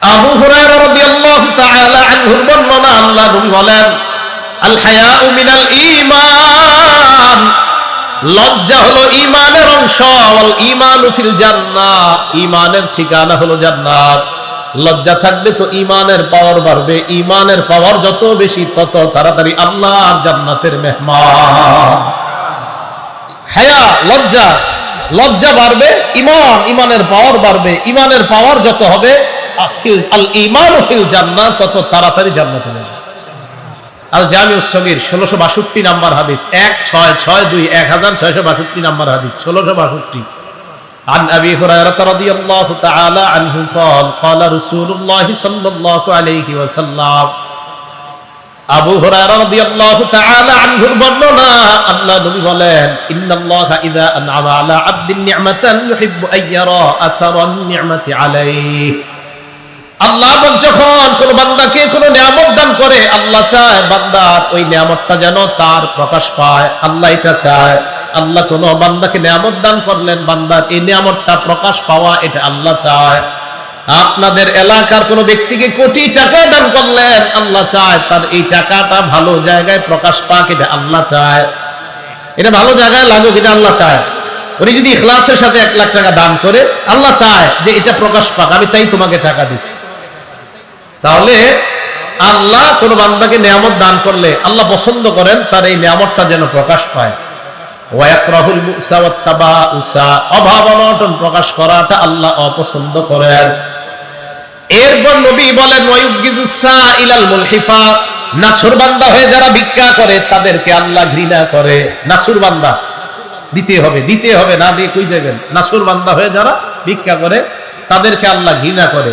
আবু হুরায়রা রাদিয়াল্লাহু তাআলা আনহুর বর্ণনা, আল্লাহ নবী বলেন, আল হায়াউ মিনাল ঈমান, লজ্জা হলো ঈমানের অংশ। ওয়াল ঈমানু ফিল জান্নাহ, ঈমানের ঠিকানা হলো জান্নাত। লজ্জা থাকবে তো ঈমানের পাওয়ার বাড়বে, ঈমানের পাওয়ার যত বেশি তত তাড়াতাড়ি আল্লাহর জান্নাতের মেহমান। হায়া, লজ্জা, লজ্জা বাড়বে, ঈমান, ঈমানের পাওয়ার বাড়বে, ঈমানের পাওয়ার যত হবে আল ঈমানু ফিল জান্নাহ, তত তাড়াতাড়ি জান্নাতে যাবে। আল জামিউস সগীর 1662 নাম্বার হাদিস, 1662 1662 নাম্বার হাদিস 1662। عن أبي هريرة رضي الله تعالى عنه قال قال رسول الله صلى الله عليه وسلم, আবু হুরায়রা রাদিয়াল্লাহু তাআলা আনহুর বর্ণনা, আল্লাহ নবী বলেন, ইন্নাল্লাহা ইযা আনআমা আলা আবদিন নি'মাতান ইউহিব্বু আইয়ারা আথারান নি'মাতি আলাইহি। আল্লাহ যখন কোন বান্দাকে কোন নিয়ামত দান করে, আল্লাহ চায় বান্দার ওই নিয়ামতটা যেন তার প্রকাশ পায়। আল্লাহ এটা চায়। আল্লাহ কোন বান্দাকে নিয়ামত দান করলেন, বান্দার এই নিয়ামতটা প্রকাশ পাওয়া, এটা আল্লাহ চায়। আপনাদের এলাকার কোন ব্যক্তিকে কোটি টাকা দান করলেন, আল্লাহ চায় তার এই টাকাটা ভালো জায়গায় প্রকাশ পাক, এটা আল্লাহ চায়। এটা ভালো জায়গায় লাগুক, এটা আল্লাহ চায়। উনি যদি ইখলাসের সাথে 1 লাখ টাকা দান করে, আল্লাহ চায় যে এটা প্রকাশ পাক, আমি তাই তোমাকে টাকা দিচ্ছি। তাহলে আল্লাহ কোন বান্দাকে নিয়ামত দান করলে আল্লাহ পছন্দ করেন তার এই নিয়ামতটা যেন প্রকাশ পায়। ওয়ায়াকরাহুল মুসা ওয়াত তাবাউসা, অভাব অনটন প্রকাশ করাটা আল্লাহ অপছন্দ করেন। এরপর নবী বলেন, ওয়ায়ুগিজুস সাইলাল মুলহিফা, নাছুর বান্দা হয়ে যারা ভিক্ষা করে তাদেরকে আল্লাহ ঘৃণা করে। নাছুর বান্দা, দিতে হবে, দিতে হবে, না দিয়ে কই যাবেন। নাছুর বান্দা হয়ে যারা ভিক্ষা করে তাদেরকে আল্লাহ ঘৃণা করে।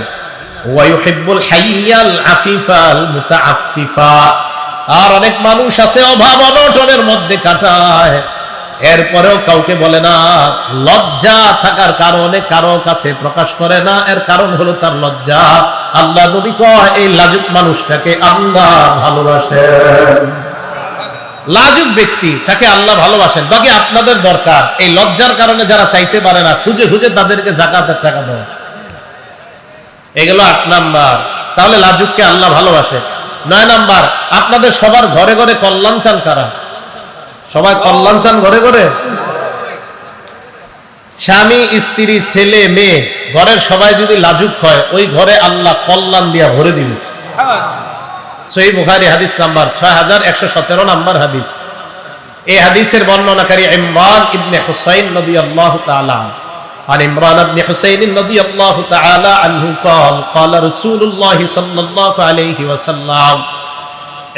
ওয়ায়ুহিব্বুল হাইয়াল আফিফাল মুতাআফফিফা, আর অনেক মানুষ আছে অভাব অনটনের মধ্যে কাটায়, এরপরেও কাউকে বলে না, লজ্জা থাকার কারণে কারো কাছে প্রকাশ করে না। এর কারণ হলো তার লজ্জা। আল্লাহ নবী কয়, এই লাজুক মানুষটাকে আল্লাহ ভালোবাসেন। লাজুক ব্যক্তি, তাকে আল্লাহ ভালোবাসেন। বাকি আপনাদের দরকার এই লজ্জার কারণে যারা চাইতে পারে না, খুঁজে খুঁজে তাদেরকে যাকাতের টাকা দেওয়া। এগুলো 8 নাম্বার। তাহলে লাজুককে আল্লাহ ভালোবাসে। 9 নাম্বার, আপনাদের সবার ঘরে ঘরে কল্যাণ চান কারা? সবাই কল্যাণ চান ঘরে ঘরে? স্বামী, স্ত্রী, ছেলে, মেয়ে, ঘরের সবাই যদি লাজুক হয়, ওই ঘরে আল্লাহ কল্যাণ দিয়া ভরে দিবে। সহিহ বুখারী হাদিস নাম্বার 6117 নাম্বার হাদিস। এই হাদিসের বর্ণনাকারী ইমরান ইবনে হুসাইন রাদিয়াল্লাহু তাআলা عن عمران بن حسين رضي الله تعالى عنه قال قال رسول الله صلى الله عليه وسلم,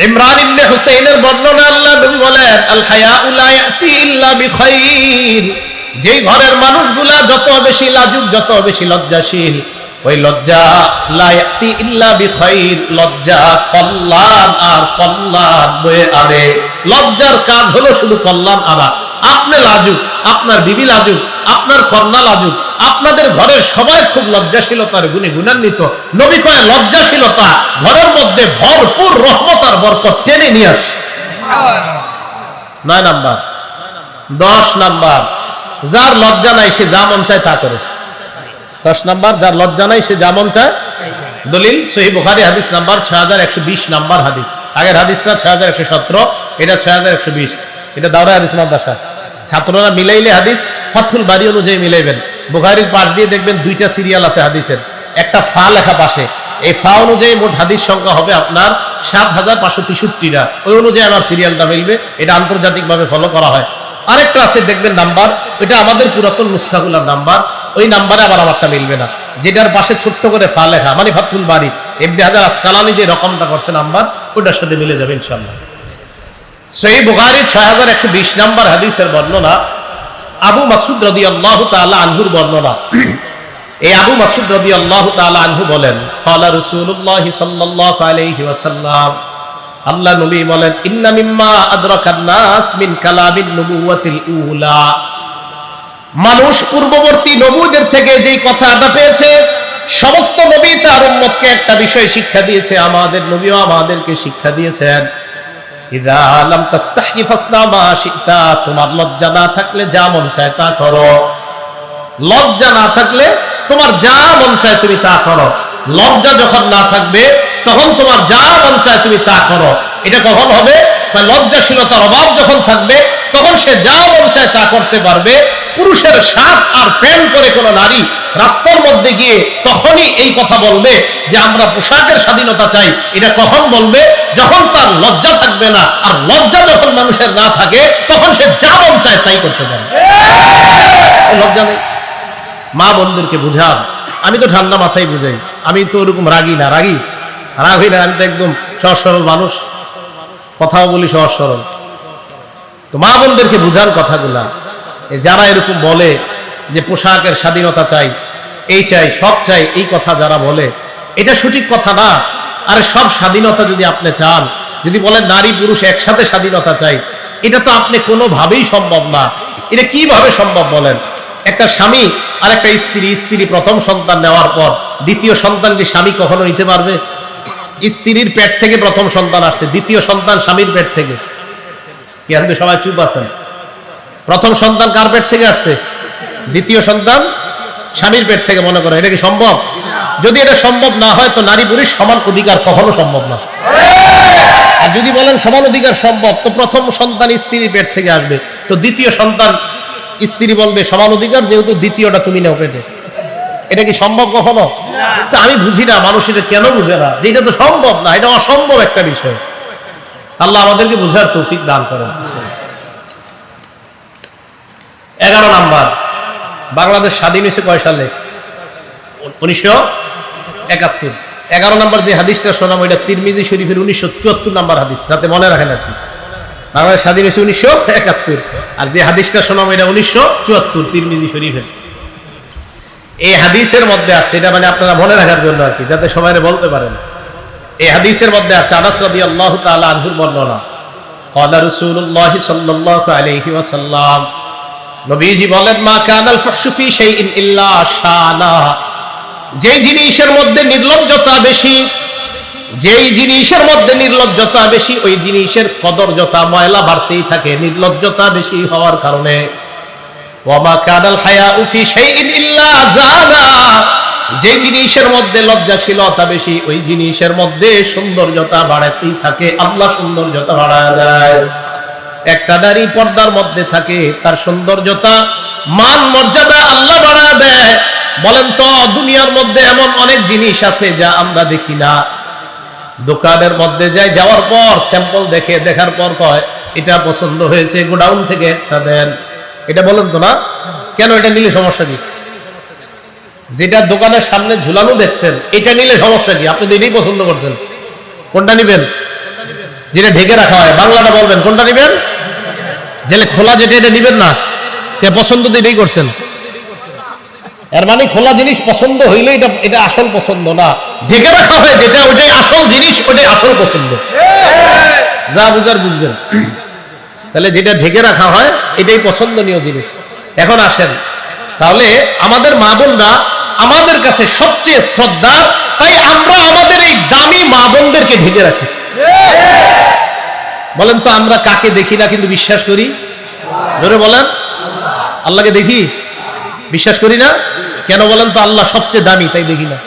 ইমরান ইবনে হুসাইনের বর্ণনা, আল্লাহ নবী বলেন, আল হায়াউ লা ইয়াতি ইল্লা বিখাইর, যে ঘরের মানুষগুলা যত বেশি লাজুক, যত বেশি লজ্জাশীল, ওই লজ্জা লা ইয়াতি ইল্লা বিখাইর, লজ্জা কল্যাণ আর কল্যাণ বয়ে আনে। লজ্জার কাজ হলো শুধু কল্যাণ আনা। আপনি লাজুক, আপনার বিবি লাজুক, আপনার কন্যা লাজুক, আপনাদের ঘরের সবাই খুব লজ্জাশীলতার গুণে গুণান্বিত। নবী কয়, লজ্জাশীলতা ঘরের মধ্যে ভরপুর রহমত আর বরকত টেনে নিয়ে আসে। 9 নাম্বার। 10 নাম্বার, যার লজ্জা নাই সে যা মন চায় তা করে। 10 নাম্বার, যার লজ্জা নাই সে যা মন চায়। দলিল সহিহ বুখারী হাদিস নাম্বার 6120 নাম্বার হাদিস। আগের হাদিসটা 6117, এটা 6120। এটা দাওরা হাদিস মাদ্রাসা। ছাত্ররা মিলাইলে হাদিস ফাথুল বারী অনুযায়ী মিলাইবেন। বুখারীর পাশ দিয়ে দেখবেন 2টা সিরিয়াল আছে হাদিসের, একটা ফা লেখা পাশে। এই ফা অনুযায়ী মোট হাদিস সংখ্যা হবে আপনার 7563টা। ওই অনুযায়ী আমার সিরিয়ালটা মিলবে। এটা আন্তর্জাতিকভাবে ফলো করা হয়। আরেকটা আছে দেখবেন নাম্বার, ওইটা আমাদের পুরাতন নুসখাগুলোর নাম্বার। ওই নাম্বারে আবার আমারটা মিলবে না, যেটার পাশে ছোট্ট করে ফা লেখা, মানে ফাথুল বারী। ইবনে হাজার আসকালানী যে রকমটা করছে নাম্বার, ওটার সাথে মিলে যাবে ইনশাআল্লাহ। সহিহ বুখারীর 6120 নাম্বার হাদিসের বর্ণনা, আবু মাসউদ রাদিয়াল্লাহু তাআলা আনহুর বর্ণনা। এই আবু মাসউদ রাদিয়াল্লাহু তাআলা আনহু বলেন, ক্বালা রাসূলুল্লাহ সাল্লাল্লাহু আলাইহি ওয়াসাল্লাম, আল্লাহ নবী বলেন, ইন্না মিম্মা আদরাকান নাস মিন কালামিন নবুওয়াতিল উলা, মানুষ পূর্ববর্তী নবীদের থেকে যেই কথাটা পেয়েছে, সমস্ত নবী তার উম্মতকে একটা বিষয় শিক্ষা দিয়েছে। আমাদের নবীও আমাদেরকে শিক্ষা দিয়েছেন, ইযা লাম তাস্তাহি ফাসনা মা শিতা, তোমার লজ্জা না থাকলে যা মন চায় তা করো। লজ্জা না থাকলে তোমার যা মন চায় তুমি তা করো। লজ্জা যখন না থাকবে তখন তোমার যা মন চায় তুমি তা করো। এটা কখন হবে? লজ্জাশীলতার অভাব যখন থাকবে তখন সে যা মন চায় তা করতে পারবে। পুরুষের শার্ট আর প্যান্ট পরে কোনো নারী রাস্তার মধ্যে গিয়ে তখনই এই কথা বলবে যে আমরা পোশাকের স্বাধীনতা চাই। এটা কখন বলবে? যখন তার লজ্জা থাকবে না। আর লজ্জা যখন মানুষের না থাকে তখন সে যা মন চায় তাই করতে পারে। লজ্জা নেই। মা বোনদেরকে বুঝান। আমি তো ঠান্ডা মাথায় বুঝাই, আমি তো ওরকম রাগি না। রাগ হই না, আমি তো একদম সহজ সরল মানুষ, কথাও বলি সহজ সরল। তো মা বোনদেরকে বুঝার কথাগুলা, যারা এরকম বলে যে পোশাকের স্বাধীনতা চাই, এই চাই, সব চাই, এই কথা যারা বলে, এটা সঠিক কথা না। আরে সব স্বাধীনতা যদি আপনি চান, যদি বলেন নারী পুরুষ একসাথে স্বাধীনতা চাই, এটা তো আপনি কোনোভাবেই সম্ভব না। এটা কিভাবে সম্ভব বলেন? একটা স্বামী আর একটা স্ত্রী প্রথম সন্তান নেওয়ার পর দ্বিতীয় সন্তানকে স্বামী কখনো নিতে পারবে? স্ত্রীর পেট থেকে প্রথম সন্তান আসছে, দ্বিতীয় সন্তান স্বামীর পেট থেকে। কি আপনি সবাই চুপ আছেন? প্রথম সন্তান কার পেট থেকে আসছে? দ্বিতীয় সন্তান স্বামীর পেট থেকে। মনে করো এটা কি সম্ভব? যদি এটা সম্ভব না হয় তো নারী পুরুষ সমান অধিকার কখনো সম্ভব না। আর যদি বলেন সমান অধিকার সম্ভব, তো প্রথম সন্তান স্ত্রীর পেট থেকে আসবে, তো দ্বিতীয় সন্তান স্ত্রী বলবে সমান অধিকার, যেহেতু দ্বিতীয়টা তুমি নাও পেটে। এটা কি সম্ভব কখনো? তো আমি বুঝি না মানুষ এটা কেন বুঝে না, যে এটা তো সম্ভব না, এটা অসম্ভব একটা বিষয়। আল্লাহ আমাদেরকে বুঝার তৌফিক দান করেন। 11 নাম্বার, বাংলাদেশ স্বাধীন হয়েছে কয় সালে? 1971। 11 নাম্বার যে হাদিসটা শোনাম ওইটা তিরমিজি শরীফের 1974 নাম্বার হাদিস, যাতে মনে রাখেন আর কি। বাংলাদেশ স্বাধীন হয়েছে 1971, আর যে হাদিসটা শোনাম এটা 1974 তিরমিজি শরীফের। এই হাদিসের মধ্যে আছে, এটা মানে আপনারা মনে রাখার জন্য আর কি, যাতে সবাই বলতে পারেন। এই হাদিসের মধ্যে আছে আনাস রাদিয়াল্লাহু তাআলা আনহুর বর্ণনা। ক্বালা রাসূলুল্লাহ সাল্লাল্লাহু আলাইহি ওয়াসাল্লাম, নবীজি বলেন, মা কানাল ফাহশু ফি শাইইন ইল্লা শানা। যে জিনিসের মধ্যে নির্লজ্জতা বেশি, যেই জিনিসের মধ্যে নির্লজ্জতা বেশি, ওই জিনিসের কদর্যতা ময়লা বাড়তেই থাকে নির্লজ্জতা বেশি হওয়ার কারণে। ওয়া মা কানাল হায়াউ ফি শাইইন ইল্লা জানা। যে জিনিসের মধ্যে লজ্জাশীলতা বেশি, ওই জিনিসের মধ্যে সৌন্দর্যতা বাড়তেই থাকে। আল্লাহ সৌন্দর্যতা বাড়ায় দেয়। একটা নারী পর্দার মধ্যে থাকে, তার সৌন্দর্যতা মান মর্যাদা আল্লাহ বাড়ায় দেয়। বলেন তো, দুনিয়ার মধ্যে এমন অনেক জিনিস আছে যা আমরা দেখি না। দোকানের মধ্যে যাই, যাওয়ার পর স্যাম্পল দেখে, দেখার পর কয় এটা পছন্দ হয়েছে, গোডাউন থেকে একটা দেন। এটা বলেন তো না, কেন এটা নিলে সমস্যা কি? যেটা দোকানের সামনে ঝুলানো দেখছেন এটা নিলে সমস্যা কি? আপনি তো এটাই পছন্দ করছেন, কোনটা নিবেন? যেটা ঢেকে রাখা হয়, বাংলাটা বলবেন, কোনটা নিবেন? যেটা খোলা, যেটা এটা নিবেন না। কে পছন্দ তো এটাই করছেন। এর মানে খোলা জিনিস পছন্দ হইলে এটা আসল পছন্দ না। ঢেকে রাখা হয় যেটা, ওইটাই আসল জিনিস, ওইটাই আসল পছন্দ। যা বুঝার বুঝবেন। তাহলে যেটা ঢেকে রাখা হয় এটাই পছন্দনীয় জিনিস। এখন আসেন, তাহলে আমাদের মা বোনরা আমাদের কাছে সবচেয়ে শ্রদ্ধা, তাই আমরা আমাদের এই দামি মা বোনদেরকে ঢেকে রাখি। বলেন তো, আমরা কাকে দেখি না কিন্তু বিশ্বাস করি? জোরে বলেন। আল্লাহকে দেখি, বিশ্বাস করি না কেন বলেন তো? আল্লাহ সবচেয়ে দামি, তাই দেখি না।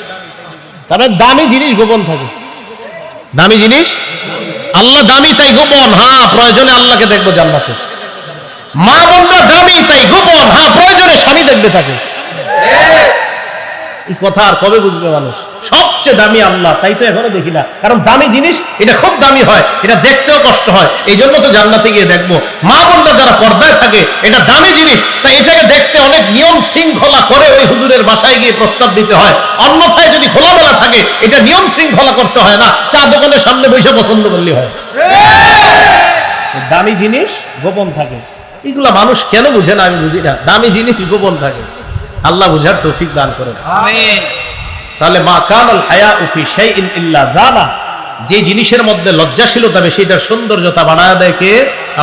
কারণ দামি জিনিস গোপন থাকে। দামি জিনিস, আল্লাহ দামি তাই গোপন। হ্যাঁ, প্রয়োজনে আল্লাহকে দেখবো জান্নাতে। মা বোনরা দামি তাই গোপন। হ্যাঁ, প্রয়োজনে স্বামী দেখবে থাকে। এই কথা আর কবে বুঝবে মানুষ? সবচেয়ে দামি আল্লাহ, তাই তো এখনো দেখি না। কারণ দামি জিনিস এটা খুব দামি হয়, এটা দেখতেও কষ্ট হয়, এই জন্য তো জান্নাতে গিয়ে দেখবো। মা বোনরা যারা পর্দায় থাকে, এটা দামি জিনিস, তাই এটাকে দেখতে অনেক নিয়ম শৃঙ্খলা করে ওই হুজুরের বাসায় গিয়ে প্রস্তাব দিতে হয়। অন্যথায় যদি খোলামেলা থাকে, এটা নিয়ম শৃঙ্খলা করতে হয় না, চা দোকানের সামনে বসে পছন্দ করলে হয়। দামি জিনিস গোপন থাকে, এগুলা মানুষ কেন বুঝে না আমি বুঝি না। দামি জিনিস গোপন থাকে, আল্লাহ বুঝার তৌফিক দান করেন। আমিন। তাহলে মা কানাল হায়াউ ফি শাইইন ইল্লা জানা। যে জিনিসের মধ্যে লজ্জাশীলতা বেশি, এটার সৌন্দর্যতা বাড়ায় দেয় কে?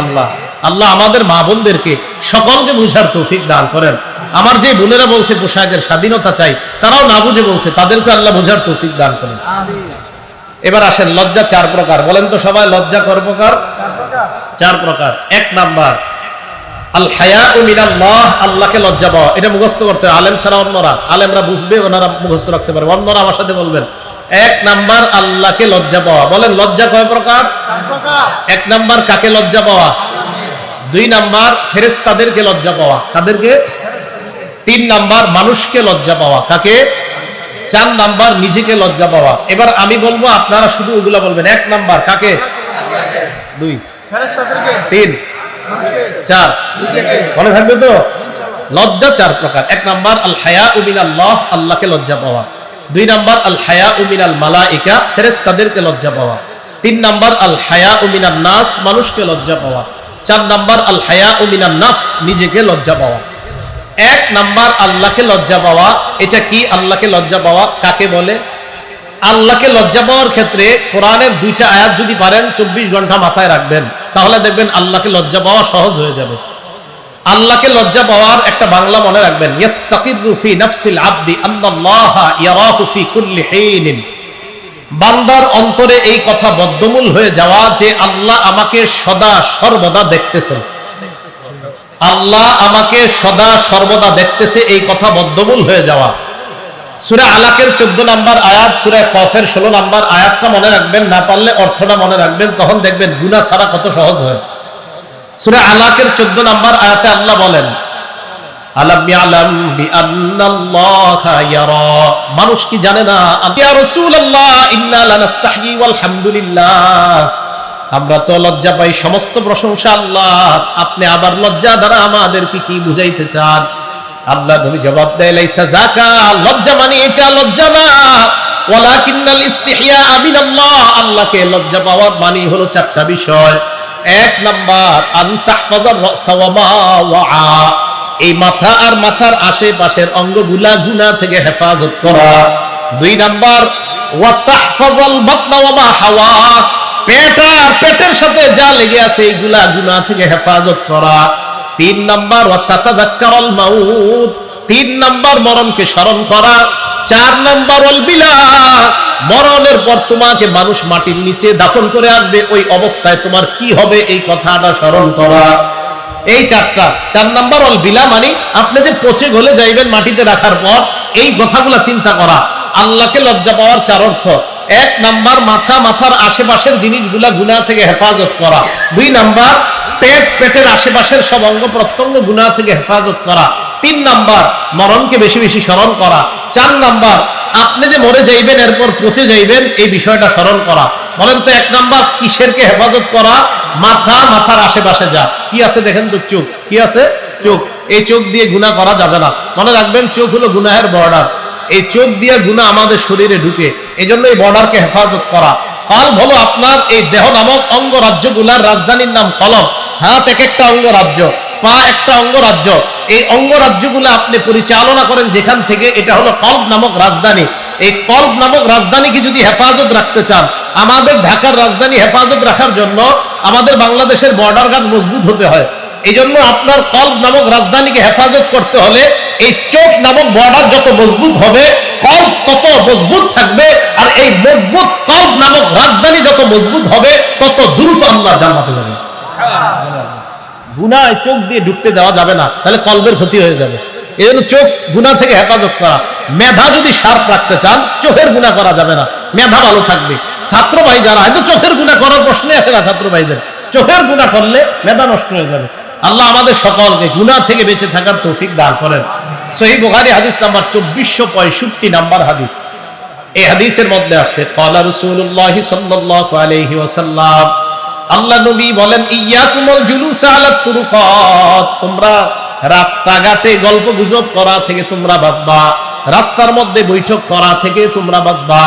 আল্লাহ। আল্লাহ আমাদের মা বোনদেরকে সকলকে বুঝার তৌফিক দান করেন। আমার যে বোনেরা বলছে পোশাকের স্বাধীনতা চাই, তারাও না বুঝে বলছে, তাদেরকে আল্লাহ বুঝার তৌফিক দান করেন। আমিন। এবার আসেন, লজ্জা 4 প্রকার। বলেন তো সবাই, লজ্জা কয় প্রকার? 4 প্রকার। 1 নাম্বার, আল হায়াউ মিনাল্লাহ, আল্লাহকে লজ্জা পাওয়া। এটা মুখস্থ করতে হবে, আলেম ছাড়া অন্যরা, আলেমরা বুঝবে, ওনারা মুখস্থ রাখতে পারবে, অন্যরা আমার সাথে বলবেন। এক নাম্বার আল্লাহকে লজ্জা পাওয়া। বলেন লজ্জা কয় প্রকার? এক নাম্বার কাকে লজ্জা পাওয়া? দুই নাম্বার ফেরেশতাদেরকে লজ্জা পাওয়া। কাদেরকে? তিন নাম্বার মানুষকে লজ্জা পাওয়া। কাকে? চার নাম্বার নিজেকে লজ্জা পাওয়া। এবার আমি বলবো, আপনারা শুধু ওগুলা বলবেন। এক নাম্বার কাকে? দুই, তিন, চার, মনে থাকবে তো? লজ্জা চার প্রকার। এক নাম্বার আল হায়াউ মিনাল্লাহ, আল্লাহকে লজ্জা পাওয়া। দুই নাম্বার আল হায়াউ মিনাল মালাইকা, ফেরেশতাদেরকে লজ্জা পাওয়া। তিন নাম্বার আল হায়াউ মিনান নাস, মানুষকে লজ্জা পাওয়া। চার নাম্বার আল হায়াউ মিনান নাফস, নিজেকে লজ্জা পাওয়া। এক নাম্বার আল্লাহকে লজ্জা পাওয়া। এটা কি আল্লাহকে লজ্জা পাওয়া? কাকে বলে? আল্লাহকে লজ্জা পাওয়ার ক্ষেত্রে কোরআনের দুইটা আয়াত যদি পারেন 24 ঘন্টা মাথায় রাখবেন, তাহলে দেখবেন আল্লাহকে লজ্জা পাওয়া সহজ হয়ে যাবে। আল্লাহকে লজ্জা পাওয়ার একটা বাংলা মনে রাখবেন, ইয়াস্তাকিরু ফি নাফসিল আবদি আন্নাল্লাহা ইয়ারাহু ফি কুল্লি হিনিন। বান্দার অন্তরে এই কথা বদ্ধমূল হয়ে যাওয়া যে আল্লাহ আমাকে সদা সর্বদা দেখতেছেন, আল্লাহ আমাকে সদা সর্বদা দেখতেছে, এই কথা বদ্ধমূল হয়ে যাওয়া। সূরা আলাকের 14 নম্বর আয়াত, সূরা কফের 16 নম্বর আয়াতটা মনে রাখবেন, না পারলে অর্থটা মনে রাখবেন, তখন দেখবেন গুনাহ ছাড়া কত সহজ হয়। সূরা আলাকের 14 নম্বর আয়াতে আল্লাহ বলেন, আলাম ইয়ালাম বিআন্নাল্লাহা ইয়ারা, মানুষ কি জানে না? ইয়া রাসূলুল্লাহ ইন্না লানাস্তাহয়ি ওয়াল হামদুলিল্লাহ, আমরা তো লজ্জা পাই, সমস্ত প্রশংসা আল্লাহ, আপনি আবার লজ্জা দ্বারা আমাদেরকে কি বুঝাইতে চান? আল্লাহ নবী জবাব দেয়, লাইসা যাকা, লজ্জা মানে এটা লজ্জা না, ওয়ালাকিন্নাল ইস্তিহয়া মিনাল্লাহ, আল্লাহকে লজ্জা পাওয়ার মানে হলো চারটা বিষয়। এক নাম্বার আন তাহফাজার রাসা ওয়া মা ওয়া, এই মাথা আর মাথার আশেপাশের অঙ্গগুলা গুনাহ থেকে হেফাজত করা। দুই নাম্বার ওয়া তাহফাজাল বাতনা ওয়া মা হাওয়া, পেট আর পেটের সাথে যা লেগে আছে এইগুলা গুনাহ থেকে হেফাজত করা। তিন নাম্বার ওয়া তাতাযাক্কারুল মাউত, তিন নাম্বার মরণকে স্মরণ করা। চার নাম্বার ওয়াল বিলা, মরণের পর তোমাকে মানুষ মাটির নিচে দাফন করে আনবে, ওই অবস্থায় তোমার কি হবে এই কথাটা স্মরণ করা। এই চারটা। চার নাম্বার ওয়াল বিলা মানে আপনি যে পচে গলে যাইবেন মাটিতে রাখার পর, এই কথাগুলো চিন্তা করা। আল্লাহকে লজ্জা পাওয়ার চার অর্থ। এক নাম্বার মাথা, মাথার আশেপাশের জিনিসগুলা গুনাহ থেকে হেফাজত করা। দুই নাম্বার পেট, পেটের আশেপাশের সব অঙ্গ প্রত্যঙ্গ গুনাহ থেকে হেফাজত করা। তিন নাম্বার মরণকে বেশি বেশি স্মরণ করা। চার নাম্বার আপনি যে মরে যাইবেন এরপর পচে যাইবেন এই বিষয়টা স্মরণ করা। বলেন তো এক নাম্বার কিসেরকে হেফাজত করা? মাথা, মাথার আশেপাশে যা কি আছে দেখেন তো, চোখ কি আছে? চোখ। এই চোখ দিয়ে গুনাহ করা যাবে না, মনে রাখবেন চোখ হলো গুনাহের বর্ডার। এই চোখ দিয়ে গুনাহ আমাদের শরীরে ঢুকে, এই জন্য এই বর্ডারকে হেফাজত করা। কলব হলো আপনার এই দেহ নামক অঙ্গরাজ্যগুলার রাজধানীর নাম কলব। হাত এক একটা অঙ্গরাজ্য, পা একটা অঙ্গরাজ্য, এই অঙ্গরাজ্যগুলো আপনি পরিচালনা করেন যেখান থেকে, এটা হলো কলব নামক রাজধানী। এই কলব নামক রাজধানীকে যদি হেফাজত রাখতে চান, আমাদের ঢাকার রাজধানী হেফাজত রাখার জন্য আমাদের বাংলাদেশের বর্ডার গার্ড মজবুত হতে হয়। এই জন্য আপনার কলব নামক রাজধানীকে হেফাজত করতে হলে এই চোখ নামক বর্ডার যত মজবুত হবে, কলব তত মজবুত থাকবে, আর এই মজবুত কলব নামক রাজধানী যত মজবুত হবে, তত দ্রুত আল্লাহ জান্নাতে যাবে। গুনাহ চোখ দিয়ে ঢুকতে দেওয়া যাবে না, তাহলে কলবের ক্ষতি হয়ে যাবে। এই জন্য চোখ গুনাহ থেকে হেফাজত করা। মেধা যদি শার্প রাখতে চান, চোখের গুনাহ করা যাবে না, মেধা ভালো থাকবে। ছাত্র ভাই যারা হয়তো চোখের গুনাহ করার প্রশ্নে আসে না, ছাত্র ভাইদের চোখের গুনাহ করলে মেধা নষ্ট হয়ে যাবে। আল্লাহ আমাদের সকলকে গুনাহ থেকে বেঁচে থাকার তৌফিক দান করেন। সহিহ বুখারী হাদিস নাম্বার 2465 নাম্বার হাদিস। এই হাদিসের মধ্যে আসছে, ক্বালা রাসূলুল্লাহ সাল্লাল্লাহু আলাইহি ওয়াসাল্লাম, আল্লাহ নবী বলেন, ইয়াকুমুল জুলুস আলা তুরুকাত, তোমরা রাস্তাঘাটে গল্প গুজব করা থেকে তোমরা বাঁচবা, রাস্তার মধ্যে বৈঠক করা থেকে তোমরা বাঁচবা।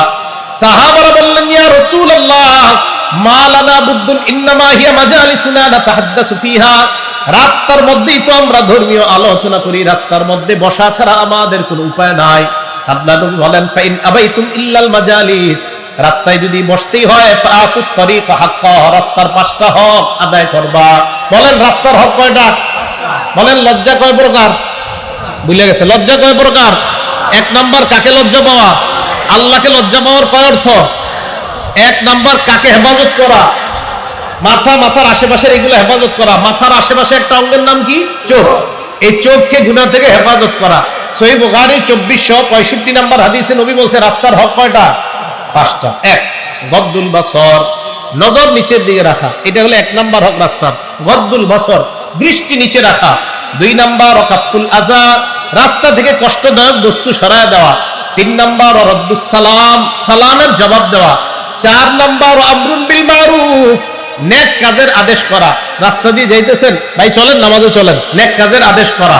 সাহাবারা বললেন, ইয়া রাসূলুল্লাহ মা লানা বুদ্দুন ইন্নামা হিয়া মাজালিসুনা নাতাহাদ্দাসু ফিহা, রাস্তার মধ্যেই তো আমরা ধর্মীয় আলোচনা করি, রাস্তার মধ্যে বসা ছাড়া আমাদের কোনো উপায় নাই। আল্লাহ নবী বলেন, ফাইন আবাইতুম ইল্লাল মাজালিস, রাস্তায় যদি বসতেই হয়, ফাআতুত তরিক হাক্কা, রাস্তার পাঁচটা হক আদায় করবা। বলেন রাস্তার হক কয়টা? বলেন লজ্জা কয় প্রকার? ভুলে গেছে, লজ্জা কয় প্রকার? এক নাম্বার কাকে লজ্জা পাওয়া? আল্লাহকে লজ্জা পাওয়ার কয় অর্থ? এক নাম্বার কাকে হেফাজত করা? মাথার আশেপাশের এগুলো হেফাজত করা। মাথার আশেপাশে একটা অঙ্গের নাম কি? চোখ। এই চোখকে গুনাহ থেকে হেফাজত করা। সহিহ বুখারী 2465 নম্বর হাদিসে নবী বলছে রাস্তার হক কয়টা? 5টা। 1 গদ্দুল বাসর, নজর নিচের দিকে রাখা, এটা হলো 1 নাম্বার হক রাস্তার। গদ্দুল বাসর, দৃষ্টি নিচে রাখা। 2 নাম্বার ওয়াকাফুল আযা, রাস্তা থেকে কষ্টদায়ক বস্তু সরায় দেওয়া। 3 নাম্বার রদ্দুস সালাম, সালামের জবাব দেওয়া। 4 নাম্বার আমরুন বিল মারুফ, নেক কাজের আদেশ করা। রাস্তা দিয়ে যাইতেছেন, ভাই চলেন নামাজে চলেন, নেক কাজের আদেশ করা।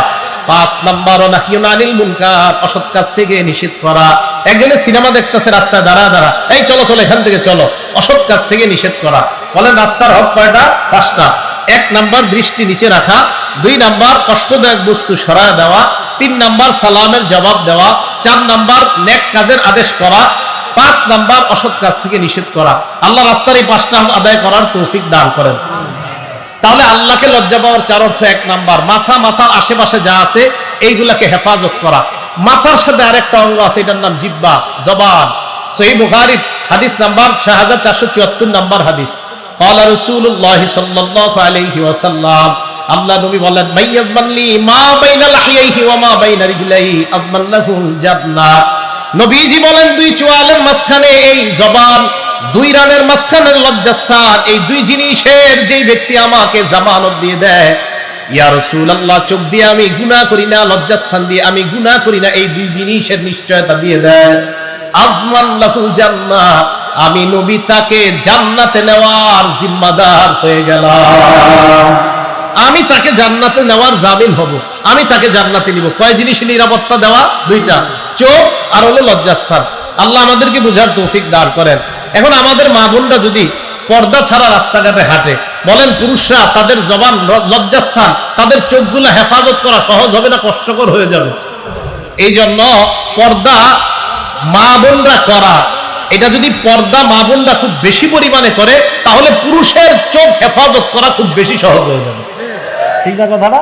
5 নাম্বার নাহিয়ুন আনিল মুনকার, অসৎ কাজ থেকে নিষেধ করা। একজনে সিনেমা দেখতেছে রাস্তায় দাঁড়া, এই চলো এখান থেকে চলো, অসৎ কাজ থেকে নিষেধ করা। বলেন রাস্তার হক কয়টা? 5টা। 1 নাম্বার দৃষ্টি নিচে রাখা, 2 নাম্বার কষ্টদায়ক বস্তু সরায় দেওয়া, 3 নাম্বার সালামের জবাব দেওয়া, 4 নাম্বার নেক কাজের আদেশ করা, 5 নাম্বার অসৎ কাজ থেকে নিষেধ করা। আল্লাহ রাস্তার এই 5টা আদায় করার তৌফিক দান করেন। তাহলে আল্লাহকে লজ্জা পাওয়ার 4 অর্থ। 1 নাম্বার মাথার আশেপাশে যা আছে এইগুলাকে হেফাজত করা। মাথার সাথে আরেকটা অঙ্গ আছে, এটার নাম জিহ্বা, জবান। সহিহ বুখারী হাদিস নাম্বার 6474 নাম্বার হাদিস। ক্বালা রাসূলুল্লাহ সাল্লাল্লাহু আলাইহি ওয়াসাল্লাম, আল্লাহ নবী বলেন মাইয়াজমানলি মা বাইনা লাহিয়াইহি ওয়া মা বাইনা রিজলাইহি আজমাল্লাহুল জান্নাহ। নবীজি বলেন 2 চোয়ালের মাঝখানে এই জবান, 2 রানের মাঝখানের লজ্জাস্থান, এই 2 জিনিসের যেই ব্যক্তি আমাকে জামানত দিয়ে দেয়, ইয়া রাসূলুল্লাহ চোখ দিয়ে আমি গুনাহ করি না, লজ্জাস্থান দিয়ে আমি গুনাহ করি না, এই 2 জিনিসের নিশ্চয়তা দিয়ে দেয়, আজমাল্লাহুল জান্নাহ, আমি নবী তাকে জান্নাতে নেওয়ার জিম্মাদার হয়ে গেলাম। আমি তাকে জান্নাতে নেওয়ার জামিন হব, আমি তাকে জান্নাতে নিব। কয় জিনিসের নিরাপত্তা দেওয়া? 2টা, চোখ আর হলো লজ্জাস্থান। আল্লাহ আমাদেরকে বুঝার তৌফিক দান করেন। এখন আমাদের মা বোনরা যদি পর্দা ছাড়া রাস্তাঘাটে হাঁটে, বলেন পুরুষরা তাদের জবান, লজ্জাস্থান, তাদের চোখগুলো হেফাজত করা সহজ হবে না কষ্টকর হয়ে যাবে? এই জন্য পর্দা মা বোনরা করা, এটা যদি পর্দা মা বোনরা খুব বেশি পরিমাণে করে, তাহলে পুরুষের চোখ হেফাজত করা খুব বেশি সহজ হয়ে যাবে। ঠিক না কথাটা?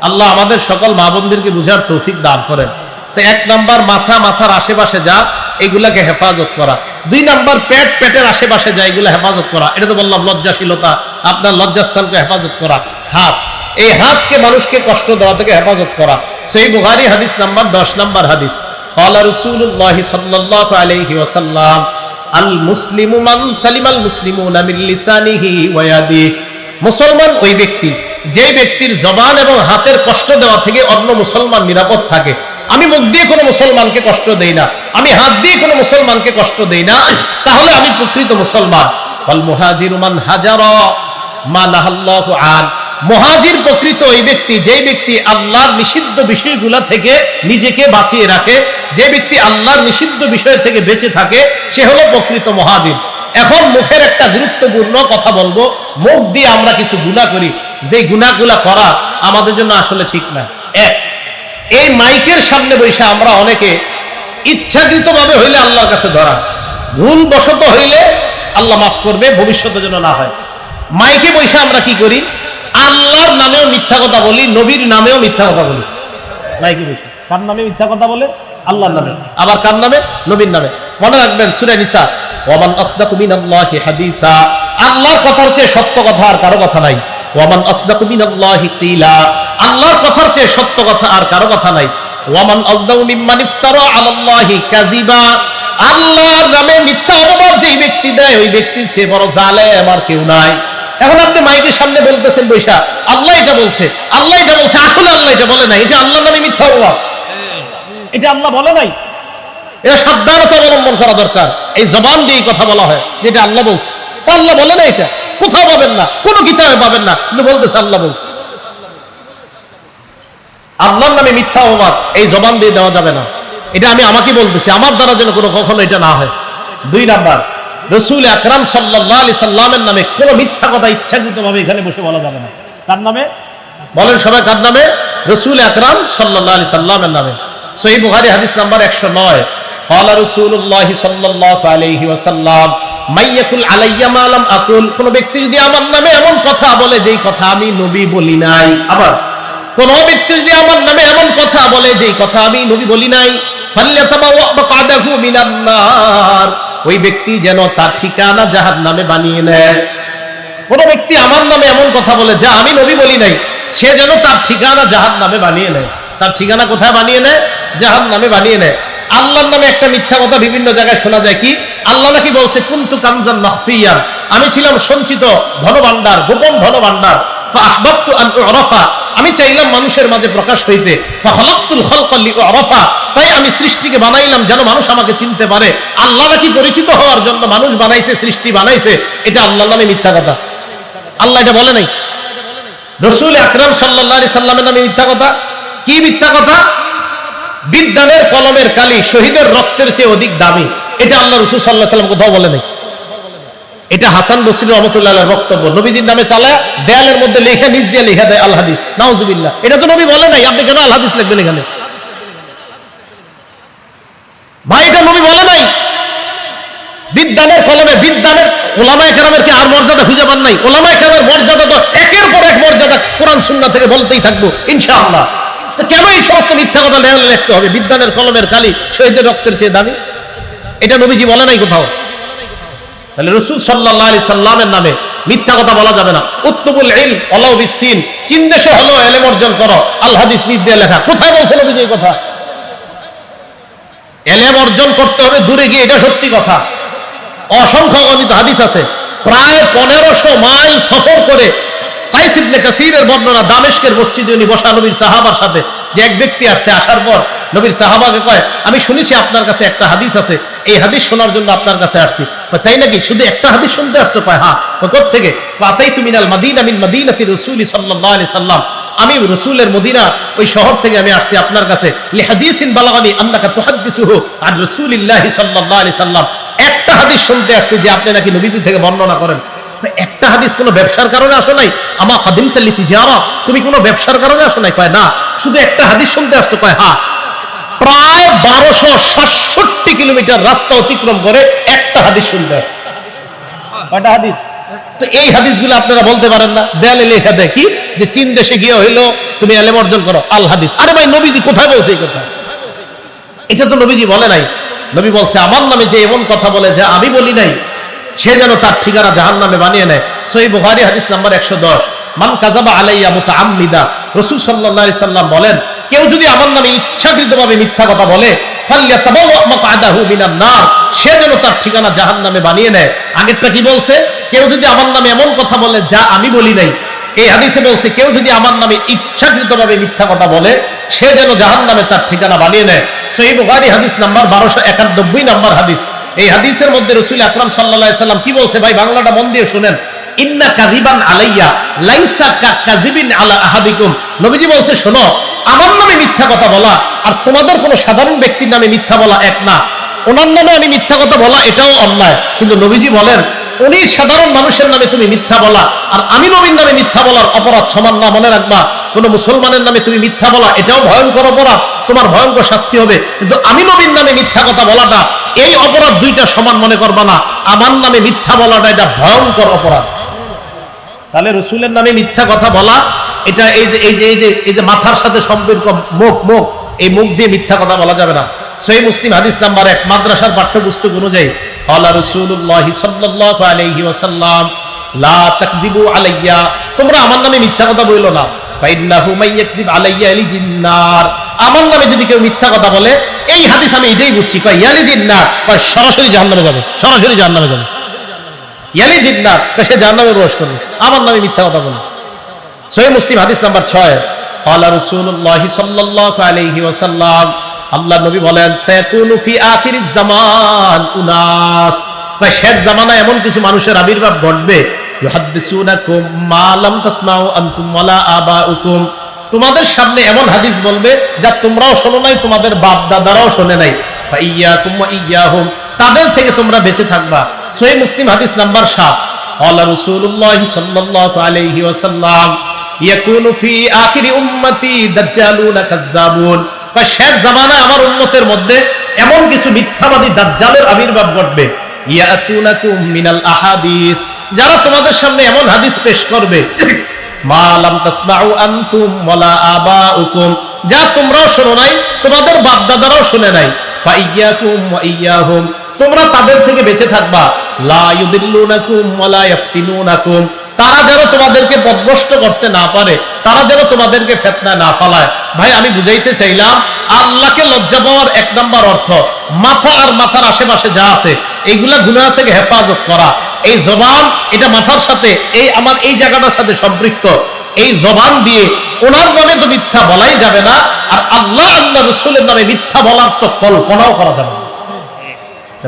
আল্লাহ আমাদের সকল মা বোনদেরকে বুঝার তৌফিক দান করেন। তো 1 নাম্বার মাথার আশেপাশে যা, এগুলাকে হেফাজত করা। 2 নাম্বার পেটের আশেপাশে যা, এগুলা হেফাজত করা। এটা তো বললাম লজ্জাশীলতা, আপনার লজ্জাস্থানকে হেফাজত করা। হাত, এই হাতকে মানুষকে কষ্ট দেওয়া থেকে হেফাজত করা। সহিহ বুখারী হাদিস নাম্বার 10 নাম্বার হাদিস। ক্বালা রাসূলুল্লাহ সাল্লাল্লাহু আলাইহি ওয়াসাল্লাম, আল মুসলিমু মান সালিমাল মুসলিমুনা মিন লিসানিহি ওয়া ইয়াদিহি, মুসলমান ওই ব্যক্তি যে ব্যক্তির জবান এবং হাতের কষ্ট দেওয়া থেকে অন্য মুসলমান নিরাপদ থাকে। আমি মুখ দিয়ে কোনো মুসলমানকে কষ্ট দেই না, আমি হাত দিয়ে কোনো মুসলমানকে কষ্ট দেই না, তাহলে আমি প্রকৃত মুসলমান। ওয়াল মুহাজিরু মান হাজারা মা নাহাল্লাহু আন, মুহাজির প্রকৃত ওই ব্যক্তি যে ব্যক্তি আল্লাহর নিষিদ্ধ বিষয়গুলো থেকে নিজেকে বাঁচিয়ে রাখে, যে ব্যক্তি আল্লাহর নিষিদ্ধ বিষয় থেকে বেঁচে থাকে, সে হলো প্রকৃত মুহাজির। এখন মুখের একটা গুরুত্বপূর্ণ কথা বলবো। মুখ দিয়ে আমরা কিছু গুনাহ করি, যে গুনাহগুলো করা আমাদের জন্য আসলে ঠিক না। এই মাইকের সামনে বসে আমরা অনেকে ইচ্ছাকৃতভাবে হইলে আল্লাহর কাছে ধরা, ভুল বশত হইলে আল্লাহ মাফ করবে, ভবিষ্যতের জন্য না হয়। মাইকে বসে আমরা কি করি? আল্লাহর নামেও মিথ্যা কথা বলি, নবীর নামেও মিথ্যা কথা বলি। মাইকে বসে কার নামে মিথ্যা কথা বলে? আল্লাহর নামে। আবার কার নামে? নবীর নামে। মনে রাখবেন সূরা নিসা, ওয়ামান আসদাকু মিনাল্লাহি হাদিসা, আল্লাহর কথার চেয়ে সত্য কথা আর কারো কথা নাই। ওয়ামান আসদাকু মিনাল্লাহি কিলা, আল্লাহর কথার চেয়ে সত্য কথা আর কারো কথা নাই। ওয়ামান আযদাকু মিম্মান ইফতারা আলাল্লাহি কাযিবা, আল্লাহর নামে মিথ্যা অপবাদ যেই ব্যক্তি দেয়, ওই ব্যক্তির চেয়ে বড় জালেম আর কেউ নাই। এখন আপনি মাইকের সামনে বলতেছেন বৈশা, আল্লাহ এটা বলছে, আল্লাহ এটা বলছে, আসলে আল্লাহ এটা বলে নাই, এটা আল্লাহর নামে মিথ্যা অপবাদ, এটা আল্লাহ বলে নাই। এটা সাবধানতা অবলম্বন করা দরকার। এই জবান দিয়ে কথা বলা হয় যেটা আল্লাহ বলছে, আল্লাহ বলে না, এটা কোথাও পাবেন না, কোনো কিতাবে পাবেন না, কিন্তু বলতেছে আল্লাহ বলছে। আল্লাহর নামে মিথ্যা অপবাদ এই জবান দিয়ে দেওয়া যাবে না। এটা আমি আমাকে বলতেছি, আমার দ্বারা যেন কোনো কখনো এটা না হয়। 2 নাম্বার, রাসূল আকরাম সাল্লাল্লাহু আলাইহি সাল্লামের নামে কোনো মিথ্যা কথা ইচ্ছাকৃতভাবে এখানে বসে বলা যাবে না। কার নামে বলেন সবাই? কার নামে? রাসূল আকরাম সাল্লাল্লাহু আলাইহি সাল্লামের নামে। সহিহ বুখারী হাদিস নাম্বার 109, ক্বালা রাসূলুল্লাহ সাল্লাল্লাহু আলাইহি ওয়াসাল্লাম, মাইয়াকুল আলাইয়া মা লাম আকুল, কোন ব্যক্তি যদি আমার নামে এমন কথা বলে যেই কথা আমি নবী বলি নাই, আবার কোন ব্যক্তি যদি আমার নামে এমন কথা বলে যেই কথা আমি নবী বলি নাই, ফাল্যাতাবাওয়া মাকআদাহু মিনান নার, ওই ব্যক্তি যেন তার ঠিকানা জাহান্নামে বানিয়ে নেয়। কোন ব্যক্তি আমার নামে এমন কথা বলে যা আমি নবী বলি নাই, সে যেন তার ঠিকানা জাহান্নামে বানিয়ে নেয়। তার ঠিকানা কোথায় বানিয়ে নেয়? জাহান্নামে বানিয়ে নেয়। আল্লাহর নামে একটা মিথ্যা কথা বিভিন্ন জায়গায় শোনা যায়, কি আল্লাহ নাকি বলছে কুনতু কানজান মাখফিয়ান, আমি ছিলাম সঞ্চিত ধনভাণ্ডার, গোপন ধনভাণ্ডার। ফাআহবাবতু আন উরাফা, আমি চাইলাম মানুষের মাঝে প্রকাশ হইতে। ফাখালাকতুল খালকা লিউরাফা, তাই আমি সৃষ্টিকে বানাইলাম যেন মানুষ আমাকে চিনতে পারে। আল্লাহ নাকি পরিচিত হওয়ার জন্য মানুষ বানাইছে, সৃষ্টি বানাইছে, এটা আল্লাহর নামে মিথ্যা কথা। আল্লাহ এটা বলে নাই। রাসূল আকরাম সাল্লাল্লাহু আলাইহি সাল্লামের নামে মিথ্যা কথা। কি মিথ্যা কথা? বিদ্যানের কলমের কালি শহীদের রক্তের চেয়ে অধিক দামি, এটা আল্লাহ রাসূল সাল্লাল্লাহু আলাইহি সাল্লাম কোথাও বলে নাই। এটা হাসান বসরি রাহমাতুল্লাহ আলাইহির বক্তব্য। নবীজির নামে চালায় দেয়ালের মধ্যে লেখা, নিচ দিয়ে লেখা দেয় আল হাদিস। নাউজুবিল্লাহ, এটা তো নবী বলে নাই, আপনি কেন আল হাদিস লিখবেন এখানে? ভাই এটা নবী বলে নাই। বিদ্যানের কলমে, বিদ্যানের ওলামায়ে কেরামের কি আর মর্যাদা খুঁজে পান নাই? ওলামায়ে কেরামের মর্যাদা তো একের পর এক মর্যাদা কোরআন সুন্নাহ থেকে বলতেই থাকবো ইনশাআল্লাহ। তো কেন এই সমস্ত মিথ্যা কথা লিখতে হবে? বিদ্যানের কলমের কালি শহীদের রক্তের চেয়ে দামি, এটা নবীজি বলে নাই কোথাও। তাহলে রাসূল সাল্লাল্লাহু আলাইহি সাল্লামের নামে মিথ্যা কথা বলা যাবে না। উত্তুবুল ইলম ওয়ালাউ বিসসিন, চীন দেশে হলো ইলম অর্জন করো, আল হাদিস নিজ দিয়ে লেখা। কোথায় বলছে নবীজি এই কথা? ইলম অর্জন করতে হবে দূরে গিয়ে, এটা সত্যি কথা। অসংখ্য অগণিত হাদিস আছে। প্রায় 1500 মাইল সফর করে কাইস ইবনে কাসিরের বর্ণনা, দামেস্কের মসজিদে উনি বসা নবীর সাহাবার সাথে, যে এক ব্যক্তি আসছে, আসার পর নবীর সাহাবাকে কয়, আমি শুনেছি আপনার কাছে একটা হাদিস আছে, এই হাদিস শোনার জন্য আপনার কাছে আসছি। তাই নাকি? শুধু একটা হাদিস শুনতে আসছো? কয় হ্যাঁ। কোত্থেকে? আতাইতু মিনাল মাদিনা মিন মাদিনাতি রাসূলি সাল্লাল্লাহু আলাইহি সাল্লাম, আমি রাসূলের মদিনা ওই শহর থেকে আমি আসছি আপনার কাছে। লিহাদিসিন বালাগানি আন্নাকা তুহাদ্দিসুহু আন রাসূলিল্লাহি সাল্লাল্লাহু আলাইহি সাল্লাম, একটা হাদিস শুনতে আসছে যে আপনি নাকি নবীজি থেকে বর্ণনা করেন। একটা হাদিস কোনো ব্যবসার কারণে আসো নাই? আমা কাদিমতা লিতিজারা, তুমি কোনো ব্যবসার কারণে আসো নাই? কয় না। শুধু একটা হাদিস শুনতে আসছো? কয় হ্যাঁ। প্রায় 1267 কিলোমিটার রাস্তা অতিক্রম করে একটা হাদিস শুনতে আসছে। কয়টা হাদিস? তো এই হাদিসগুলো আপনারা বলতে পারেন না? দেয়ালে লেখা দেয় কি যে চীন দেশে গিয়ে হইলো তুমি ইলম অর্জন করো, আল হাদিস। আরে ভাই নবীজি কোথায় বলছে এই কথা? এটা তো নবীজি বলে নাই। নবী বলছে আমার নামে যে এমন কথা বলে যা আমি বলি নাই, সে যেন তার ঠিকানা জাহান্নামে বানিয়ে নেয়। সহিহ বুখারী হাদিস নাম্বার 110, মান কাযাবা আলাইয়া মুতাআম্মিদা, রাসূল সাল্লাল্লাহু আলাইহি সাল্লাম বলেন, কেউ যদি আমার নামে ইচ্ছাকৃতভাবে মিথ্যা কথা বলে, ফালইয়াতাবাওয়া মাকআদাহু মিনান নার, সে যেন তার ঠিকানা জাহান্নামে বানিয়ে নেয়। আগেরটা কি বলছে? কেউ যদি আমার নামে এমন কথা বলে যা আমি বলি নাই। এই হাদিসে বলছে কেউ যদি আমার নামে ইচ্ছাকৃতভাবে মিথ্যা কথা বলে, সে যেন জাহান্নামে তার ঠিকানা বানিয়ে নেয়। সহিহ বুখারী হাদিস নাম্বার 1291 নাম্বার হাদিস। এই হাদিসের মধ্যে রাসূল আকরাম সাল্লাল্লাহু আলাইহি সাল্লাম কি বলছে? ভাই বাংলাটা মন দিয়ে শুনেন। ইন্না কাযিবান আলাইয়া লাইসা কাযিবিন আলা আহাদিকুম, নবীজি বলছে শোনো, আমার নামে মিথ্যা কথা বলা আর তোমাদের কোন সাধারণ ব্যক্তির নামে মিথ্যা বলা এক না। ওনার নামে আমি মিথ্যা কথা বলা এটাও অন্যায়, কিন্তু নবীজি বলেন উনি সাধারণ মানুষের নামে তুমি মিথ্যা বলা আর আমি নবীর নামে মিথ্যা বলার অপরাধ সমান না। মনে রাখবা, কোন মুসলমানের নামে তুমি মিথ্যা বলা এটাও ভয়ঙ্কর অপরাধ, তোমার ভয়ঙ্কর শাস্তি হবে। কিন্তু আমি নবীর নামে মিথ্যা কথা বলাটা, এই অপরাধ দুইটা সমান মনে করবা না। আমার নামে মিথ্যা বলাটা এটা ভয়ঙ্কর অপরাধ। তাহলে রাসূলের নামে মিথ্যা কথা বলা এটা এই যে মাথার সাথে সম্পর্ক, মুখ, এই মুখ দিয়ে মিথ্যা কথা বলা যাবে না। সহিহ মুসলিম হাদিস নাম্বার 1, মাদ্রাসার পাঠ্যপুস্তক অনুযায়ী, ক্বালা রাসূলুল্লাহ সাল্লাল্লাহু আলাইহি ওয়াসাল্লাম, লা তাকযিবু আলাইয়া, তোমরা আমার নামে মিথ্যা কথা বলো না। ফাইন্নাহু মাইয়াকযিব আলাইয়া ইয়ালিজিন্নার, আমার নামে যদি কেউ মিথ্যা কথা বলে, এই হাদিস আমি এটাই বুঝছি, কয় ইয়ালিজিন্নার, কয় সরাসরি জাহান্নামে যাবে, সরাসরি জাহান্নামে যাবে। ইয়ালিজিন্নার, সে জাহান্নামে প্রবেশ করবে আমার নামে মিথ্যা কথা বলে। সহিহ মুসলিম হাদিস নাম্বার 6, ক্বালা রাসূলুল্লাহ সাল্লাল্লাহু আলাইহি ওয়াসাল্লাম, আল্লাহর নবী বলেন, সায়াকুনু ফি আখিরিজ জামান উনাস, শেষ জামানায় এমন কিছু মানুষের আবির্ভাব ঘটবে, ইউহাদ্দিসুনাকুম মা লাম তাসমাউ আনতুম ওয়ালা আবাউকুম, তোমাদের সামনে এমন হাদিস বলবে যা তোমরাও শোনো নাই, তোমাদের বাপ দাদারাও শোনে নাই। ফাইয়াকুম ওয়া ইয়াহুম, তাদের থেকে তোমরা বেঁচে থাকবা। সহিহ মুসলিম হাদিস নাম্বার 7, ক্বালা রাসূলুল্লাহ সাল্লাল্লাহু আলাইহি ওয়াসাল্লাম, ইয়াকুনু ফি আখিরি উম্মতি দাজ্জালুনা কাজ্জাবুন, শেষ জামানায় আমার উম্মতের মধ্যে এমন কিছু মিথ্যাবাদী দাজ্জালের আবির্ভাব ঘটবে। ইয়াতুনাকুম মিনাল আহাদিস, যারা তোমাদের সামনে এমন হাদিস পেশ করবে, মা লাম তাসমাউ আনতুম ওয়ালা আবাউকুম, যা তোমরাও শোনো নাই, তোমাদের বাপ দাদারাও শুনে নাই। ফাইয়াকুম ওয়া ইয়াহুম, তোমরা তাদের থেকে বেঁচে থাকবা। লা ইউদিল্লুনাকুম ওয়ালা ইফতিনুনাকুম, তারা যেন তোমাদেরকে পথভ্রষ্ট করতে না পারে, তারা যেন তোমাদেরকে ফিতনায় না ফেলায়। ভাই আমি বুঝাইতে চাইলাম, আল্লাহকে লজ্জা পাওয়ার এক নাম্বার অর্থ মাথা আর মাথার আশেপাশে যা আছে এইগুলা গুনাহ থেকে হেফাজত করা। এই জবান, এটা মাথার সাথে, এই আমার এই জায়গাটার সাথে সম্পৃক্ত। এই জবান দিয়ে ওনার নামে তো মিথ্যা বলাই যাবে না, আর আল্লাহ আল্লাহ রাসূলের নামে মিথ্যা বলার তো কল্পনাও করা যাবে না।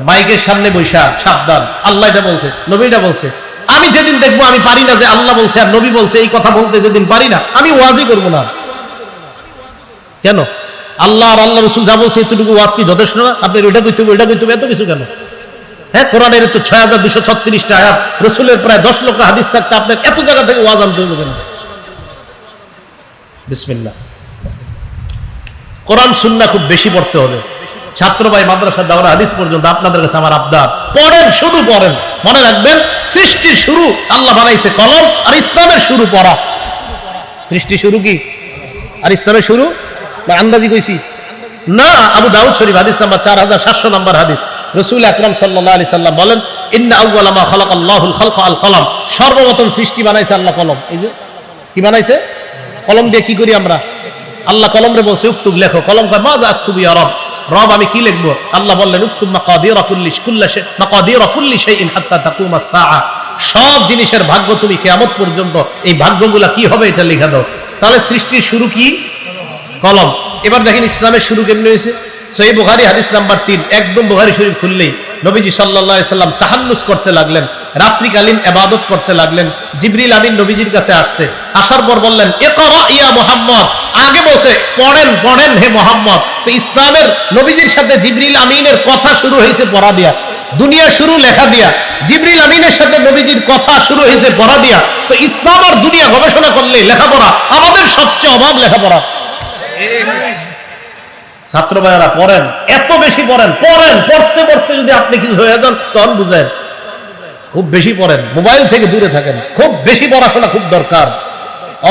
মাইকের সামনে বৈশা সাবধান, আল্লাহ এটা বলছে, নবী এটা বলছে। আমি যেদিন দেখবো আমি পারি না যে আল্লাহ বলছে আর নবী বলছে এই কথা বলতে, যেদিন পারি না আমি ওয়াজই করব না। কেন? আল্লাহ আর আল্লাহ রাসূল যা বলছে এতটুকু ওয়াজ কি যথেষ্ট না? আপনি ওইটা কইতে হবে, ওইটা কইতে হবে, এত কিছু কেন? হ্যাঁ, কোরআনের তো ৬২৩৬টা আয়াত, রাসূলের প্রায় ১০ লক্ষ হাদিস থাকতে আপনার এত জায়গা থেকে ওয়াজ আনতে হবে কেন? বিসমিল্লাহ। কোরআন সুন্নাহ খুব বেশি পড়তে হবে। ছাত্র ভাই মাদ্রাসা দাওরা হাদিস পর্যন্ত আপনাদের কাছে আমার আবদার, পড়েন, শুধু পড়েন। মনে রাখবেন, সৃষ্টির শুরু আল্লাহ বানাইছে কলম, আর ইসলামের শুরু পড়া। সৃষ্টির শুরু কি আর ইসলামের শুরু? না আন্দাজি কইছি না। আবু দাউদ শরীফ হাদিস নাম্বার 4700 নম্বর হাদিস, রাসূল আকরাম সাল্লাল্লাহু আলাইহি সাল্লাম বলেন, ইন্না আউওয়ালা মা খালাকাল্লাহুল খালকা আল কলম। সর্বপ্রথম সৃষ্টি বানাইছে আল্লাহ কলম। এই যে কি বানাইছে? কলম দিয়ে কি করি আমরা? আল্লাহ কলমরে বলছে উক্তুব, লেখো। কলম কয় মা আক্তুবু ইয়া রব, রব আমি কি লিখবো? আল্লাহ বললেন উক্তুব মাকাদিরা কুল্লি শাইইন হাত্তা তাকুমাস সাআ। সব জিনিসের ভাগ্য তুমি কিয়ামত পর্যন্ত এই ভাগ্যগুলা কি হবে এটা লিখে দাও। তাহলে সৃষ্টির শুরু কি? কলম। এবার দেখেন ইসলামের শুরু কেমনে হয়েছে। সহিহ বুখারী হাদিস নাম্বার 3, একদম বুখারী শরীফ খুললেই নবীজি সাল্লাল্লাহু আলাইহি সাল্লাম তাহান্নুস করতে লাগলেন, রাত্রিকালীন ইবাদত করতে লাগলেন। জিবরিল আমিন নবীজির কাছে আসছে, আসার পর বললেন ইকরা ইয়া মুহাম্মদ। আগে বলছে পড়েন পড়েন হে মুহাম্মদ। তো ইসলামের নবীজির সাথে জিবরিল আমিনের কথা শুরু হয়েছে পড়া দিয়া, দুনিয়া শুরু লেখা দিয়া। জিবরিল আমিনের সাথে নবীজির কথা শুরু হয়েছে পড়া দিয়া। তো ইসলাম আর দুনিয়া গবেষণা করলে লেখাপড়া আমাদের সবচেয়ে অভাব লেখাপড়া। ছাত্র ভাইয়েরা পড়েন, এত বেশি পড়েন, পড়েন, পড়তে পড়তে যদি আপনি কিছু হয়ে যান তখন বুঝেন। খুব বেশি পড়েন, মোবাইল থেকে দূরে থাকেন, খুব বেশি পড়াশোনা খুব দরকার।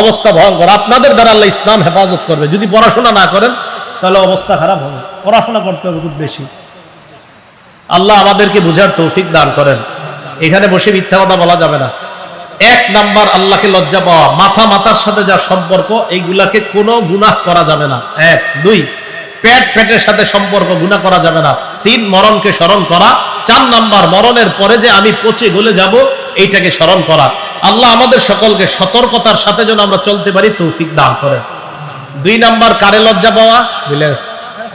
অবস্থা ভয়ঙ্কর। আপনাদের দ্বারা আল্লাহ ইসলাম হেফাজত করবে। যদি পড়াশোনা না করেন তাহলে অবস্থা খারাপ হবে। পড়াশোনা করতে হবে খুব বেশি। আল্লাহ আমাদেরকে বুঝার তৌফিক দান করেন। এখানে বসে মিথ্যা কথা বলা যাবে না। এক নাম্বার আল্লাহকে লজ্জা পাওয়া, মাথা মাথার সাথে যা সম্পর্ক এইগুলাকে কোনো গুনাহ করা যাবে না। 1, 2 পেট পেটের সাথে সম্পর্ক, গুনাহ করা যাবে না। 3 মরণকে স্মরণ করা। 4 নাম্বার মরণের পরে যে আমি পচে গলে যাব এইটাকে স্মরণ করা। আল্লাহ আমাদের সকলকে সতর্কতার সাথে যেন আমরা চলতে পারি তৌফিক দান করেন। 2 নাম্বার কারে লজ্জা পাওয়া?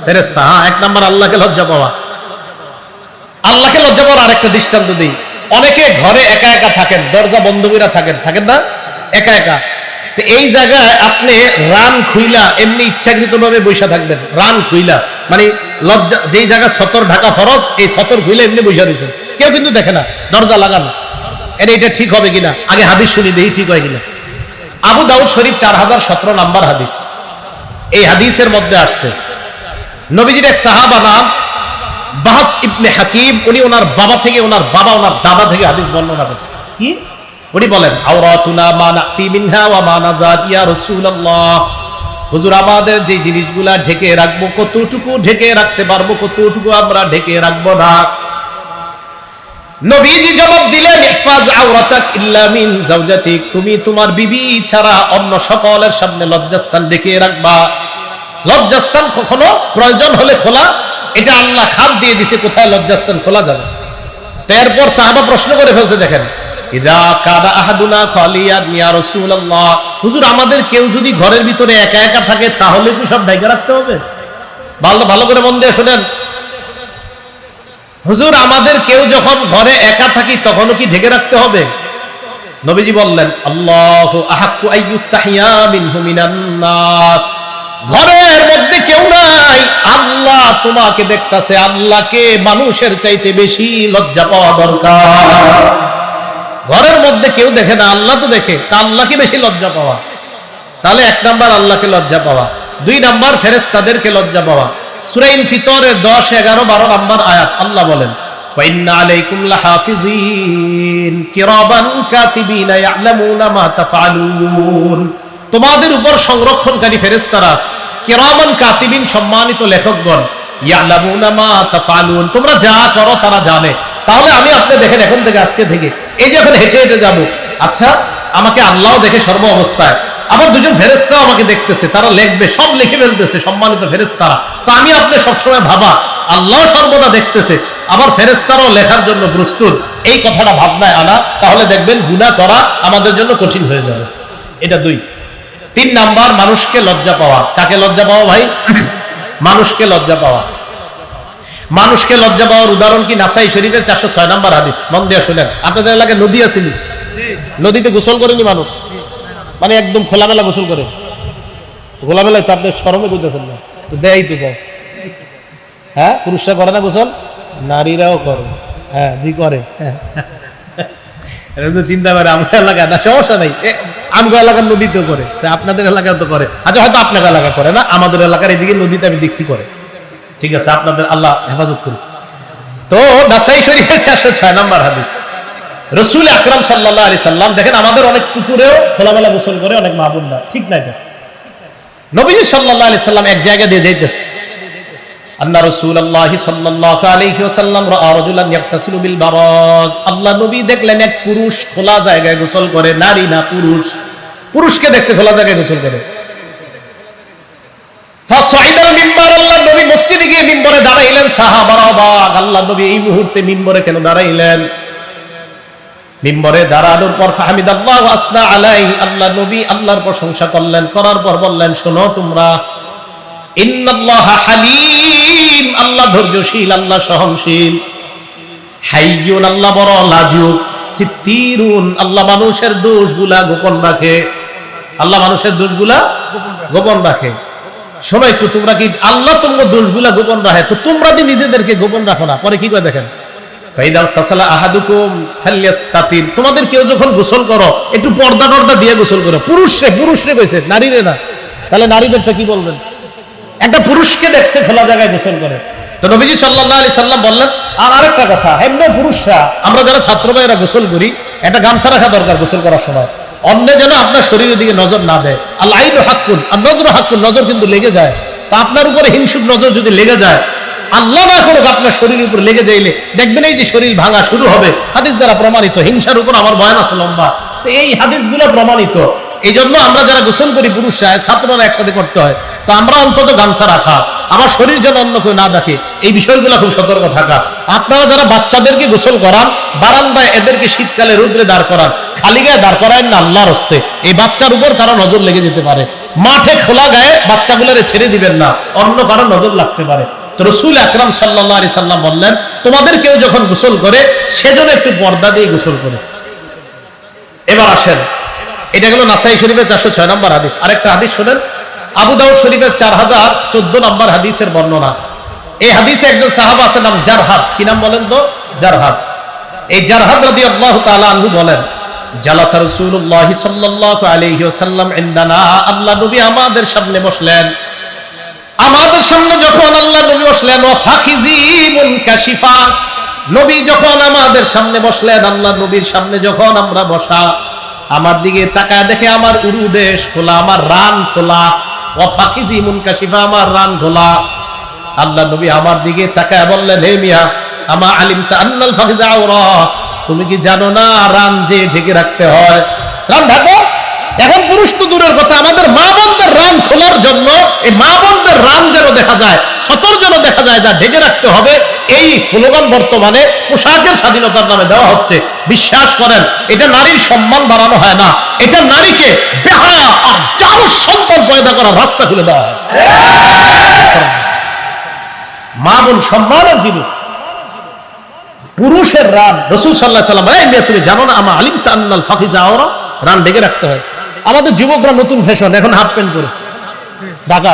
ফেরেশতা। 1 নাম্বার আল্লাহকে লজ্জা পাওয়া। আল্লাহকে লজ্জা পাওয়ার আরেকটা দৃষ্টান্ত দিই। অনেকে ঘরে একা একা থাকেন, দরজা বন্ধ করে থাকেন, থাকেন না? একা একা। এই জায়গায় আপনি রান খুইলা এমনি ইচ্ছাকৃত ভাবে বৈশা থাকবেন। রান খুইলা মানে লজ্জা, যেই জায়গা সতর ঢাকা ফরজ, এই সতর খুইলা এমনি বৈশা রয়েছেন, কেউ কিন্তু দেখে না, দরজা লাগানো। এটা ঠিক হবে কিনা আগে হাদিস শুনি, দেখি ঠিক হয় কিনা। আবু দাউদ শরীফ 4017 নাম্বার হাদিস। এই হাদিসের মধ্যে আসছে নবীজির এক সাহাবা নাম বাহস ইবনে হাকিম, উনি ওনার বাবা থেকে, ওনার বাবা ওনার দাদা থেকে হাদিস বর্ণনা করেন। কি উনি বলেন? আওরাতুনা মা নাতি মিনহা ওয়া মা নাজাত ইয়া রাসূলুল্লাহ। হুজুর আমাদের যে জিনিসগুলা ঢেকে রাখবো, কতটুকু ঢেকে রাখতে পারবো, কতটুকু আমরা ঢেকে রাখবো না। নবীজি জবাব দিলেন ইহফাজ আওরাতাক ইল্লা মিন যাওজাতিক। তুমি তোমার বিবি ছাড়া অন্য সকলের সামনে লজ্জাস্থান ঢেকে রাখবা। লজ্জাস্থান কখনো প্রয়োজন হলে খোলা, এটা আল্লাহ খাদ দিয়ে দিছে কোথায় লজ্জাস্থান খোলা যাবে। তারপর সাহাবা প্রশ্ন করে ফেলছে, দেখেন ইদা কাদা আহাদুনা খালিয়ান ইয়া রাসূলুল্লাহ। হুজুর আমাদের কেউ যদি ঘরের ভিতরে একা একা থাকে তাহলে কি সব ঢেকে রাখতে হবে? ভালো করে মন দিয়ে শুনেন। হুজুর আমাদের কেউ যখন ঘরে একা থাকি তখনও কি ঢেকে রাখতে হবে? নবীজি বললেন আল্লাহু আহাক্কু আইয়ুস্তাহিয়া মিনহু মিনান নাস। ঘরের মধ্যে কেউ নাই, আল্লাহ তোমাকে দেখতাছে, আল্লাহকে মানুষের চাইতে বেশি লজ্জা পাওয়া দরকার। ঘরের মধ্যে কেউ দেখে না, আল্লাহ তো দেখে, তা আল্লাহকে বেশি লজ্জা পাওয়া। তাহলে 1 নাম্বার আল্লাহকে লজ্জা পাওয়া। 2 নাম্বার ফেরেশতাদেরকে লজ্জা পাওয়া। সূরা ইনফিতরের 10, 11, 12 নাম্বার আয়াত আল্লাহ বলেন ওয়া ইন্না আলাইকুম লাহাফিজিন কিরামান কাতিবিনা ইয়ালামুনা মা তাফআলুন। তোমাদের উপর সংরক্ষণকারী ফেরেশতারা আছে, কিরামান কাতিবিন সম্মানিত লেখকগণ, ইয়ালামুনা মা তাফআলুন তোমরা যা করো তারা জানে। তাহলে আমি আপনি দেখেন এখন থেকে, আজকে থেকে এই যে এখন হেঁটে হেঁটে যাব, আচ্ছা, আমাকে আল্লাহ দেখে সর্ব অবস্থায়, আবার দুজন ফেরেশতাও আমাকে দেখতেছে, তারা লিখবে, সব লিখে ফেলতেছে সম্মানিত ফেরেশতারা। তো আমি আপনি সবসময় ভাবা আল্লাহ সর্বদা দেখতেছে, আবার ফেরেশতারাও লেখার জন্য প্রস্তুত, এই কথাটা ভাবনায় আনা, তাহলে দেখবেন গুনাহ করা আমাদের জন্য কঠিন হয়ে যাবে। এটা 2। 3 নাম্বার, মানুষকে লজ্জা পাওয়া। কাকে লজ্জা পাওয়া ভাই? মানুষকে লজ্জা পাওয়া। মানুষকে লজ্জা পাওয়ার উদাহরণ কি? নাসাই শরীফের 406 নম্বর হাদিস। মন দিয়ে শুনেন। আপনাদের এলাকায় নদী আছে? নদীতে গোসল করেনি মানুষ? মানে একদম খোলামেলা গোসল করে? খোলামেলায় তো আপনি শরমে বুঝতেছেন না, তো দেয়াই তো যায়। হ্যাঁ, পুরুষরা করে না গোসল? নারীরাও করে। হ্যাঁ জি করে। চিন্তা করে আমার এলাকায় না, সমস্যা নেই, আমগো এলাকার নদীতেও করে, আপনাদের এলাকায় তো করে। আচ্ছা, হয়তো আপনার এলাকা করে না, আমাদের এলাকার এদিকে নদীতে আমি দেখছি করে। ঠিক আছে, আপনাদের আল্লাহ হেফাজত করুন। তো নাসাই শরীফের 406 নম্বর হাদিস, রাসূল আকরাম সাল্লাল্লাহু আলাইহি সাল্লাম, দেখেন আমাদের অনেক পুকুরেও খোলামেলা গোসল করে অনেক মা বোনরা, ঠিক না? এটা নবীজি সাল্লাল্লাহু আলাইহি সাল্লাম এক জায়গা দিয়ে যাইতেছে, আন্না রাসূলুল্লাহ সাল্লাল্লাহু আলাইহি ওয়াসাল্লাম রাআ রাজুলান ইয়াগতাসিলু বিল বারাজ। আল্লাহ নবী দেখলেন এক পুরুষ খোলা জায়গায় গোসল করে, নারী না পুরুষ, পুরুষকে দেখছে খোলা জায়গায় গোসল করে। ফাসাইদাল মিম্বার, আল্লাহ নবী মসজিদে গিয়ে মিম্বরে দাঁড়াইলেন, সাহাবারা অবাক, আল্লাহ নবী এই মুহূর্তে মিম্বরে কেন দাঁড়াইলেন? মিম্বরে দাঁড়ানোর পর ফাহামিদাল্লাহ ওয়া আসনা আলাইহি, আল্লাহ নবী আল্লাহর প্রশংসা করলেন, করার পর বললেন, শোনো তোমরা, ইন্নাল্লাহা হালিম, আল্লাহ ধৈর্যশীল, আল্লাহ সহনশীল, হাইয়ুন, আল্লাহ বড় লাজুক, সিত্তিরুন, আল্লাহ মানুষের দোষগুলা গোপন রাখে। আল্লাহ মানুষের দোষগুলা গোপন রাখে। শোনো একটু, তোমরা কি আল্লাহ তোমার দোষগুলা গোপন রাখে, তো তোমরা যদি নিজেদেরকে গোপন রাখো না, পরে কি করে দেখেন, ফাইদাল তাসালা আহাদুকুম ফালইয়াস্তাতির, তোমাদের কেউ যখন গোসল করো একটু পর্দা টর্দা দিয়ে গোসল করো। পুরুষরে কইছে, নারীরে না। তাহলে নারীদেরটা কি বলবেন? একটা পুরুষকে দেখছে খোলা জায়গায় গোসল করে, তো নবীজি সাল্লাল্লাহু আলাইহি সাল্লাম বললেন, আর আরেকটা কথা, এমনি পুরুষরা, আমরা যারা ছাত্র ভাইরা গোসল করি, একটা গামছা রাখা দরকার গোসল করার সময়, অন্য যেন আপনার শরীরের দিকে নজর না দেয়। আল আইনু হাক্কুন আর নজরু হাক্কুন, নজর কিন্তু লেগে যায়। তা আপনার উপরে হিংসুক নজর যদি লেগে যায়, আল্লাহ না করুক আপনার শরীরের উপর লেগে যাইলে দেখবেন এই যে শরীর ভাঙা শুরু হবে। হাদিস দ্বারা প্রমাণিত। হিংসার উপর আমার বয়ান আছে লম্বা, তো এই হাদিসগুলো প্রমাণিত। এই জন্য আমরা যারা গোসল করি পুরুষরা, ছাত্ররা একসাথে করতে হয়, তো আমরা অন্তত গামছা রাখা, আমার শরীর যেন অন্য কেউ না দেখে, এই বিষয়গুলো খুব সতর্ক থাকা। আপনারা যারা বাচ্চাদেরকে গোসল করান, বারান্দায় এদেরকে শীতকালে রোদ্রে দাঁড় করান, খালি গায়ে দাঁড় করায় না আল্লাহর হস্তে, এই বাচ্চার উপর কারো নজর লেগে যেতে পারে। মাঠে খোলা গায়ে বাচ্চাগুলোরে ছেড়ে দিবেন না, অন্য কারো নজর লাগতে পারে। তো রাসূল আকরাম সাল্লাল্লাহু আলাইহি সাল্লাম বললেন, তোমাদের কেউ যখন গোসল করে সেজন্য একটু পর্দা দিয়ে গোসল করে। এবার আসেন, এটা গেল নাসাই শরীফের 406 নম্বর হাদিস। আরেকটা হাদিস শুনেন, আবু দাউদ শরীফের 4014 নম্বর হাদিসের বর্ণনা। এই হাদিসে একজন সাহাবা আছে, নাম জারহাদ। কি নাম বলেন তো? জারহাদ। এই জারহাদ রাদিয়াল্লাহু তাআলা আনহু বলেন, জালাসা রাসূলুল্লাহ সাল্লাল্লাহু আলাইহি ওয়াসাল্লাম ইনদানা, আল্লাহ নবী আমাদের সামনে বসলেন। আমাদের সামনে যখন আল্লাহ নবী বসলেন, ওয়া ফাখিজি মুনকাশিফা, নবী যখন আমাদের সামনে বসলেন, আল্লাহ নবীর সামনে যখন আমরা বসা, আমার দিকে তাকায় দেখে আমার উরুদেশ খোলা, আমার রান খোলা। ওয়া ফাখিজি মুনকাশিফা, আমার রান খোলা। আল্লাহ নবী আমার দিকে তাকায় বললেন, হে মিয়া, আমা আলিমতা আন্নাল ফাখিজা আওরা, তুমি কি জানো না রান যে ঢেকে রাখতে হয়? রান ঢাকো। এখন পুরুষ তো দূরের কথা, আমাদের মা বোনদের রান খোলার জন্য, এই মা বোনদের রান যেন দেখা যায়, সতর যেন দেখা যায়, যা ঢেকে রাখতে হবে, এই স্লোগান বর্তমানে পোশাকের স্বাধীনতার নামে দেওয়া হচ্ছে। বিশ্বাস করেন, এটা নারীর সম্মান বাড়ানো হয় না, এটা নারীকে বেহায়া আর জানোর সন্তান পয়দা করার রাস্তা খুলে দেওয়া হয়। মা বোন সম্মানের জিনিস। পুরুষের রান, রাসূল সাল্লাল্লাহু আলাইহি ওয়াসাল্লাম, এই মেয়ে তুমি জানো না আমা আলিমতা আন্নাল ফাখিজা আওরা, রান ঢেকে রাখতে হয়। আমাদের যুবকরা নতুন ফ্যাশন, এখন হাফ প্যান্ট পরে ঢাকা,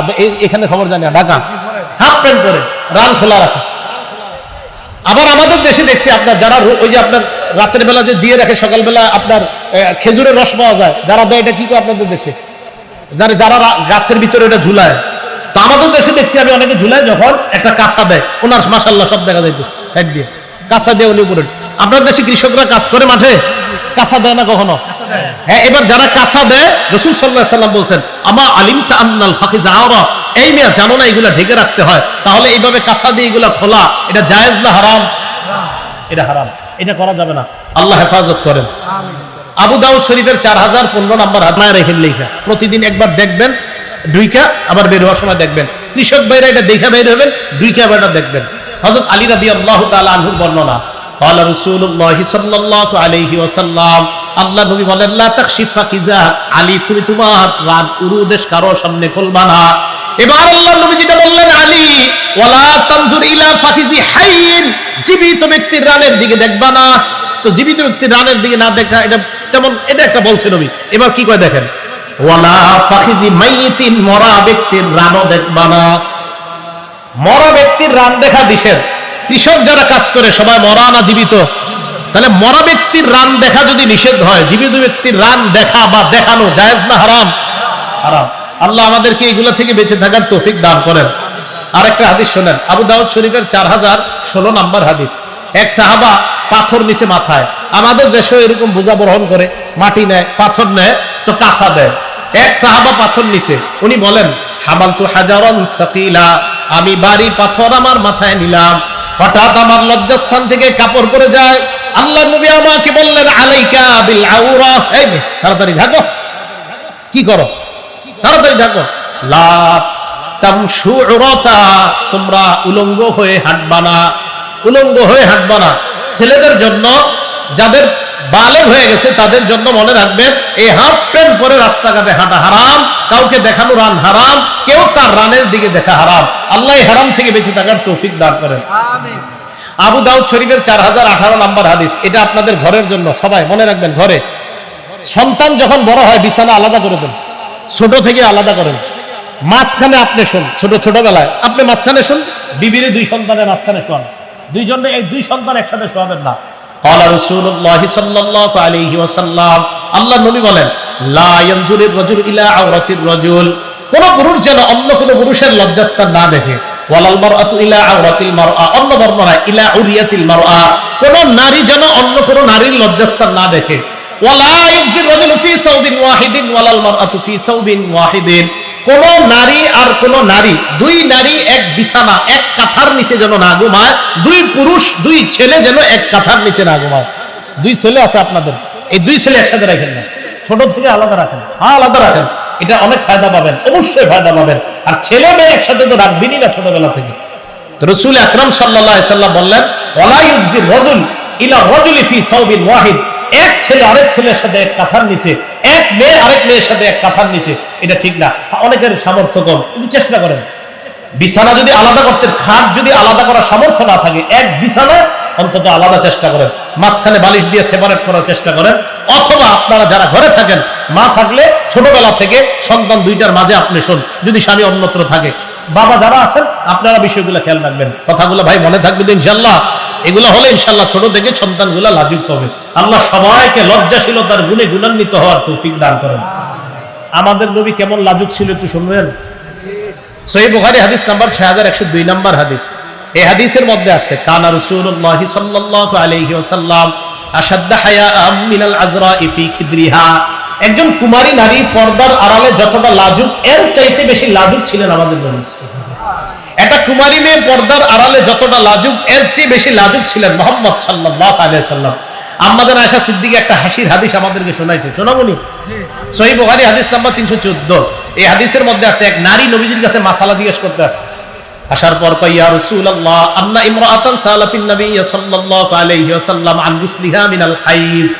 এখানে খবর জানি না, ঢাকা হাফ প্যান্ট পরে রান খোলা রাখে। আবার আমাদের দেশে দেখছি আপনার যারা ওই যে আপনার রাতের বেলা যে দিয়ে রাখে, সকালবেলা আপনার খেজুরের রস পাওয়া যায়, যারা দেয়, এটা কি করে আপনাদের দেশে? যারা গাছের ভিতরে এটা ঝুলায়। তো আমাদের দেশে দেখছি আমি অনেকে ঝুলায়, যখন একটা কাঁচা দেয়, ওনার মাশাআল্লাহ সব দেখা যাইতেছে সাইড দিয়ে কাঁচা দিয়ে উনি উপরে। আপনার দেশে কৃষকরা কাজ করে মাঠে, কাঁচা দেয় না কখনো? হ্যাঁ, এবার যারা কাঁচা দেয়, রাসূল সাল্লাল্লাহু আলাইহি সাল্লাম বলছেন, আমা আলিমতা আন্নাল ফাখিজা আওরা, এই মেয়ে জানো না এগুলা ঢেকে রাখতে হয়? তাহলে এইভাবে কাঁচা দিয়ে এগুলা খোলা, এটা জায়েজ না হারাম? এটা হারাম, এটা করা যাবে না। আল্লাহ হেফাজত করেন। আবু দাউদ শরীফের 4015 নম্বর হাদিস রেখে লেখা, প্রতিদিন একবার দেখবেন, দুইকা আবার বের হওয়ার সময় দেখবেন। কৃষক ভাইরা এটা দেখে বের হবেন, দুইকা আবার দেখবেন। হযরত আলী রাদিয়াল্লাহু তাআলা আনহুর বর্ণনা, قال رسول الله صلى الله عليه وسلم, আল্লাহ নবী বলেন, লা তাকশিফ ফাকিজা, আলী তুমি তোমার রান উরুদেশ কারো সামনে খুলবা না। এবার আল্লাহ নবী যেটা বললেন, আলী ওয়ালা তানজুর ইলা ফাকিজি হাইয়িন, জীবিত ব্যক্তির রানের দিকে দেখবা না। তো জীবিত ব্যক্তির রানের দিকে না দেখা, এটা তেমন, এটা একটা বলছে নবী। এবার কি কয় দেখেন, ওয়ালা ফাকিজি মাইয়িতিন, মরা ব্যক্তির রানও দেখবা না। মরা ব্যক্তির রান দেখা নিষেধ। কৃষক যারা কাজ করে সবাই মরা না জীবিত? তাহলে মরা ব্যক্তির রান দেখা যদি নিষেধ হয়, জীবিত ব্যক্তির রান দেখা বা দেখানো জায়েজ না হারাম? হারাম। আল্লাহ আমাদেরকে এগুলো থেকে বেঁচে থাকার তৌফিক দান করেন। আরেকটা হাদিস শোনেন, আবু দাউদ শরীফের 4016 নম্বর হাদিস। এক সাহাবা পাথর নিচে মাথায়, আমাদের দেশে এরকম বোঝা বহন করে, মাটি নেয়, পাথর নেয়, তো কাঁচা দেয়। এক সাহাবা পাথর নিচে, উনি বলেন, হামালতু হাজারান সাকিলা, আমি ভারী পাথর আমার মাথায় নিলাম, হঠাৎ আমার লজ্জাস্থান থেকে কাপড় পরে যায়। আল্লাহ নবী আমাকে বললেন, আলাইকা বিল আউরা, এই তাড়াতাড়ি ঢাকো। কি করো? তাড়াতাড়ি ঢাকো। লা তামশু উরাতা, তোমরা উলঙ্গ হয়ে হাঁটবা না, উলঙ্গ হয়ে হাঁটবা না। ছেলেদের জন্য, যাদের বালেগ হয়ে গেছে তাদের জন্য মনে রাখবেন, এই হাফ প্যান্ট পরে রাস্তাঘাটে হাঁটা হারাম, কাউকে দেখানো রান হারাম, কেউ তার রানের দিকে দেখা হারাম। আল্লাহ হারাম থেকে বেঁচে থাকার তৌফিক দান করেন। আমিন। আবু দাউদ শরীফের 4018 নম্বর হাদিস, এটা আপনাদের ঘরের জন্য, সবাই মনে রাখবেন। ঘরে সন্তান যখন বড় হয়, বিছানা আলাদা করে দেন, ছোট থেকে আলাদা করেন। মাঝখানে আপনি শোন, ছোটবেলায় আপনি মাঝখানে শোন, বিবির দুই সন্তানের মাঝখানে শোয়ান, দুইজনে এই দুই সন্তান একসাথে শোয়াবেন না। قال رسول الله صلى الله عليه وسلم, আল্লাহ নবী বলেন, লা ইয়ানজুরুর রাজুল ইলা আওরাতির রাজুল, কোন পুরুষ যেন অন্য কোন পুরুষের লজ্জাস্থান না দেখে। ওয়ালাল মারআতু ইলা আওরাতিল মারআ, অন্য বর্ণনায় ইলা উরিয়াতিল মারআ, কোন নারী যেন অন্য কোন নারীর লজ্জাস্থান না দেখে। ওয়ালা ইউজির রাজুলু ফি সাওবিন ওয়াহিদিন ওয়ালাল মারআতু ফি সাওবিন ওয়াহিদিন, কোন নারী আর কোন নারী, দুই নারী এক বিছানা, এক কাঁথার নিচে যেন না ঘুমায়, দুই পুরুষ দুই ছেলে যেন এক কাঁথার নিচে না ঘুমায়। দুই ছেলে আছে আপনাদের, এই দুই ছেলে একসাথে রাখেন না, ছোট থেকে আলাদা রাখেন। হ্যাঁ, আলাদা রাখেন, এটা অনেক ফায়দা পাবেন, অবশ্যই ফায়দা পাবেন। আর ছেলে মেয়ে একসাথে তো রাখবেনই না ছোটবেলা থেকে। তো রাসূল আকরাম সাল্লাল্লাহু আলাইহি সাল্লাম বললেন, ওয়ালা ইউজির রাজুল ইলা রাজুলি ফি সাওবিন ওয়াহিদ, এক ছেলে আরেক ছেলের সাথে এক কাঁথার নিচে, এক মেয়ে আরেক মেয়ের সাথে এক কাঁথার নিচে, এটা ঠিক না। অনেকের সামর্থ্য কম, কিন্তু চেষ্টা করেন। বিছানা যদি আলাদা করতে, খাট যদি আলাদা করার সামর্থ্য না থাকে, এক বিছানা অন্তত আলাদা চেষ্টা করেন, মাঝখানে বালিশ দিয়ে সেপারেট করার চেষ্টা করেন। অথবা আপনারা যারা ঘরে থাকেন, মা থাকলে ছোটবেলা থেকে সন্তান দুইটার মাঝে আপনি শোন, যদি স্বামী অন্যত্র থাকে। বাবা যারা আছেন, আপনারা বিষয়গুলো খেয়াল রাখবেন, কথাগুলো ভাই মনে থাকবে তো ইনশাল্লাহ। এগুলো হলে ইনশাল্লাহ ছোট থেকে সন্তানগুলা লাজুক হবে। আল্লাহ সবাইকে লজ্জাশীলতার গুণে গুণান্বিত হওয়ার তৌফিক দান করেন। আমাদের নবী কেমন লাজুক ছিল একটু শুনবেন। সহিহ বুখারী হাদিস নাম্বার 6102 নম্বর হাদিস। এই হাদিসের মধ্যে আছে, কানা রাসূলুল্লাহ সাল্লাল্লাহু আলাইহি ওয়াসাল্লাম আশাদ্দা হায়াআম মিনাল আযরা'i ফি খিদরিহা, একজন কুমারী নারী পর্দার আড়ালে যতটা লাজুক, এর চাইতে বেশি লাজুক ছিলেন আমাদের নবী। একটা কুমারী মেয়ে পর্দার আড়ালে যতটা লাজুক, এর চেয়ে বেশি লাজুক ছিলেন মুহাম্মদ সাল্লাল্লাহু আলাইহি ওয়াসাল্লাম। আম্মাজান আয়েশা সিদ্দিকা একটা হাসির হাদিস আমাদেরকে শোনাইছে, শোনাবনি? সহিহ বুখারী হাদিস নাম্বার 314। এই হাদিসের মধ্যে আছে, এক নারী নবীজির কাছে মাসালা জিজ্ঞেস করতে আসে। আসার পর কয়, ইয়া রাসূলুল্লাহ, আন্না ইমরাআতান সালাতিন নবী সাল্লাল্লাহু আলাইহি ওয়াসাল্লাম আন গুসলিহা মিনাল হাইজ।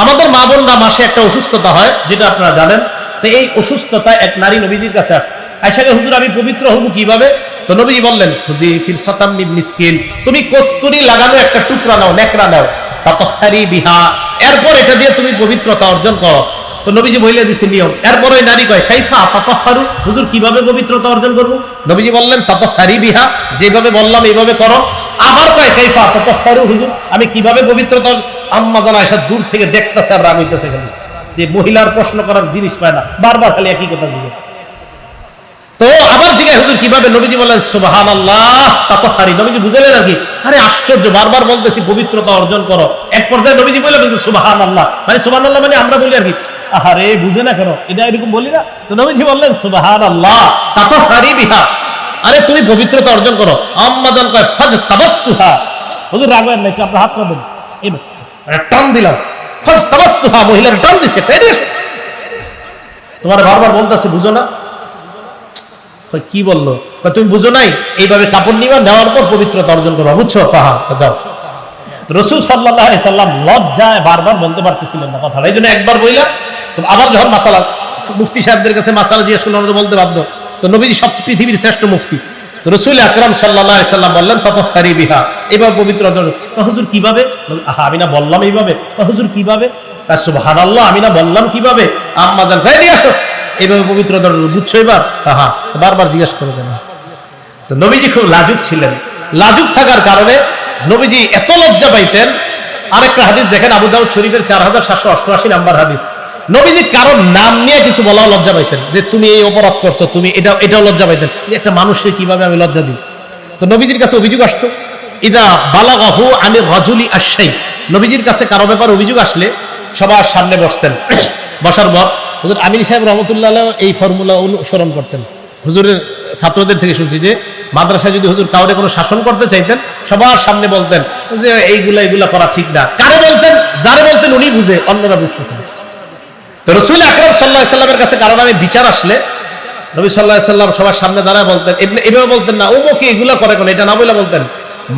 আমাদের মা বোনরা মাসে একটা অসুস্থতা হয়, যেটা আপনারা জানেন। তো এই অসুস্থতায় এক নারী নবীজির কাছে আসে। আয়েশাকে, হুজুর আমি পবিত্র হব কিভাবে? তো নবীজি বললেন, খুজি ফিরসাতাম মিন মিসকিন, তুমি কস্তুরী লাগানো একটা টুকরা নাও, নেকড়া নাও, তাতাহহারি বিহা, এরপর এটা দিয়ে তুমি পবিত্রতা অর্জন করো। তো নবীজি বলে দিয়েছে নিয়ম। এরপর ওই নারী কয়, কাইফা তাতাহহারু, হুজুর কিভাবে পবিত্রতা অর্জন করব? নবীজি বললেন, তাতাহহারি বিহা, যেভাবে বললাম এইভাবে করো। আবার কয়, কাইফা তাতাহহারু, হুজুর আমি কিভাবে পবিত্রতা? আম্মা জান আয়েশা দূর থেকে দেখতেছে আর রামিতেছে, খালি যে মহিলার প্রশ্ন করার জিনিস পায় না, বারবার খালি একই কথা জিজ্ঞেস। তো আবার জিজ্ঞাসা, হুজুর কিভাবে? নবীজি বললেন, সুবহানাল্লাহ তাতাহহারি। নবীজি বুঝলেন নাকি? আরে আশ্চর্য, বারবার বলতেছি পবিত্রতা অর্জন করো। এক পর্যায়ে নবীজি বলে বলছে সুবহানাল্লাহ, মানে সুবহানাল্লাহ মানে আমরা বলি আর কি, আরে বুঝে না কেন, এটা এরকম বলি না? তো নবীজি বললেন, সুবহানাল্লাহ তাতাহহারি বিহা, আরে তুমি পবিত্রতা অর্জন করো। আম্মা জান কয়, ফাজতাবাসতুহা, হুজুর রাগবেন নাকি, আপনার হাত দেন, এই টান দিলাম, ফাস্তাবাসতুহা, মহিলার টান দিছে, তোমার বারবার বলতেছে বুঝো না। কি বললো? তুমি বুঝো নাই, এইভাবে কাপড় নিবা, নেওয়ার পর পবিত্রতা অর্জন করবা, বুঝছো? যাও। রাসূল সাল্লাল্লাহু আলাইহি সাল্লাম লজ্জায় বারবার বলতে পারতেছিলেন না কথাটা, এই জন্য একবার বইলা তো আবার যখন মাসালা মুফতি সাহেবদের কাছে মাসালা জিজ্ঞেস করলে আমরা তো বলতে বাধ্য। তো নবীজি সবচেয়ে পৃথিবীর শ্রেষ্ঠ মুফতি, তো রাসূল আকরাম সাল্লাল্লাহু আলাইহি সাল্লাম বললেন তাতাহতারি বিহা, এইভাবে পবিত্র অর্জন। হুজুর কিভাবে? আমি না বললাম এইভাবে। হুজুর কিভাবে? সুবহানাল্লাহ, আমি না বললাম কিভাবে? আম্মা জান ভাই নিয়ে আসো, এইভাবে পবিত্র অর্জন, বুঝছো এবার? বারবার জিজ্ঞেস করে দেন। তো নবীজি খুব লাজুক ছিলেন, লাজুক থাকার কারণে নবীজি এত লজ্জা পাইতেন। আরেকটা হাদিস দেখেন, আবু দাউদ শরীফের 4788 নাম্বার হাদিস, নবীজি কারোর নাম নিয়ে কিছু বলাও লজ্জা পাইতেন, যে তুমি এই অপরাধ করছো, তুমি এটাও লজ্জা পাইতেন, একটা মানুষকে কিভাবে আমি লজ্জা দিই। তো নবীজির কাছে অভিযোগ আসতো, ইদা বালাগাহু আনির রাজুলি আশাই, নবীজির কাছে কারো ব্যাপার অভিযোগ আসলে সবার সামনে বসতেন। বসার পর হুজুর আমিন সাহেব রহমতুল্লাহ এই ফর্মুলা অনুসরণ করতেন। হুজুরের ছাত্রদের থেকে শুনছি যে মাদ্রাসায় যদি হুজুর কাউরে কোনো শাসন করতে চাইতেন, সবার সামনে বলতেন যে এইগুলা করা ঠিক না। কারে বলতেন? যারে বলতেন উনি বুঝে, অন্যরা বুঝতেছেন। তো রাসূল আকরাম সাল্লাল্লাহু আলাইহি সাল্লামের কাছে কারো নামে বিচার আসলে নবী সাল্লাল্লাহু আলাইহি সাল্লাম সবার সামনে দাঁড়ায় বলতেন, এভাবে বলতেন না ওমকে এগুলা করে কোন, এটা না বলে বলতেন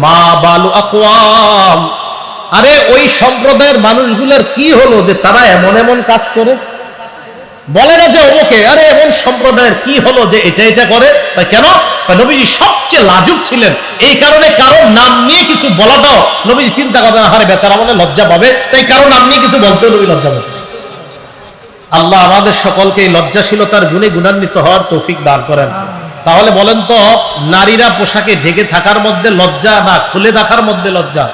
মা বালু আকওয়াম, আরে ওই সম্প্রদায়ের মানুষগুলোর কি হলো যে তারা এমন এমন কাজ করে। বলে না যে ওমকে, আরে এমন সম্প্রদায়ের কি হলো যে এটা করে। তাই কেন? নবীজি সবচেয়ে লাজুক ছিলেন, এই কারণে কারো নাম নিয়ে কিছু বলাটাও নবীজি চিন্তা করেন, আরে বেচারা মনে লজ্জা পাবে, তাই কারো নাম নিয়ে কিছু বলতেও নবী লজ্জা পাবে। আল্লাহ আমাদের সকলকে এই লজ্জাশীলতার গুণে গুণান্বিত হওয়ার তৌফিক দান করেন। তাহলে বলেন তো, নারীরা পোশাকে ঢেকে থাকার মধ্যে লজ্জা না খুলে রাখার মধ্যে লজ্জা?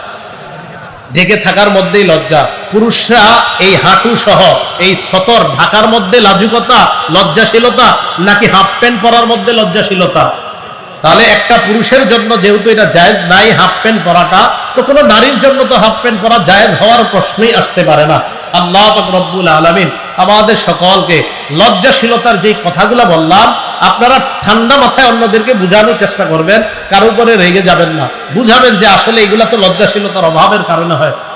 ঢেকে থাকার মধ্যেই লজ্জা। পুরুষরা এই হাঁটু সহ এই সতর ঢাকার মধ্যে লাজুকতা, লজ্জাশীলতা, নাকি হাফ প্যান্ট পরার মধ্যে লজ্জাশীলতা? তাহলে একটা পুরুষের জন্য যেহেতু এটা জায়েজ নাই হাফ প্যান্ট পরাটা, তো কোনো নারীর জন্য তো হাফ প্যান্ট পরা জায়েজ হওয়ার প্রশ্নই আসতে পারে না। আল্লাহ পাক রব্বুল আলামিন আমাদের সকলকে লজ্জাশীলতার যে কথাগুলো বললাম, আপনারা ঠান্ডা মাথায় অন্যদেরকে বোঝানোর চেষ্টা করবেন, কারো উপরে রেগে যাবেন না, বুঝাবেন যে আসলে এগুলা তো লজ্জাশীলতার অভাবের কারণে হয়।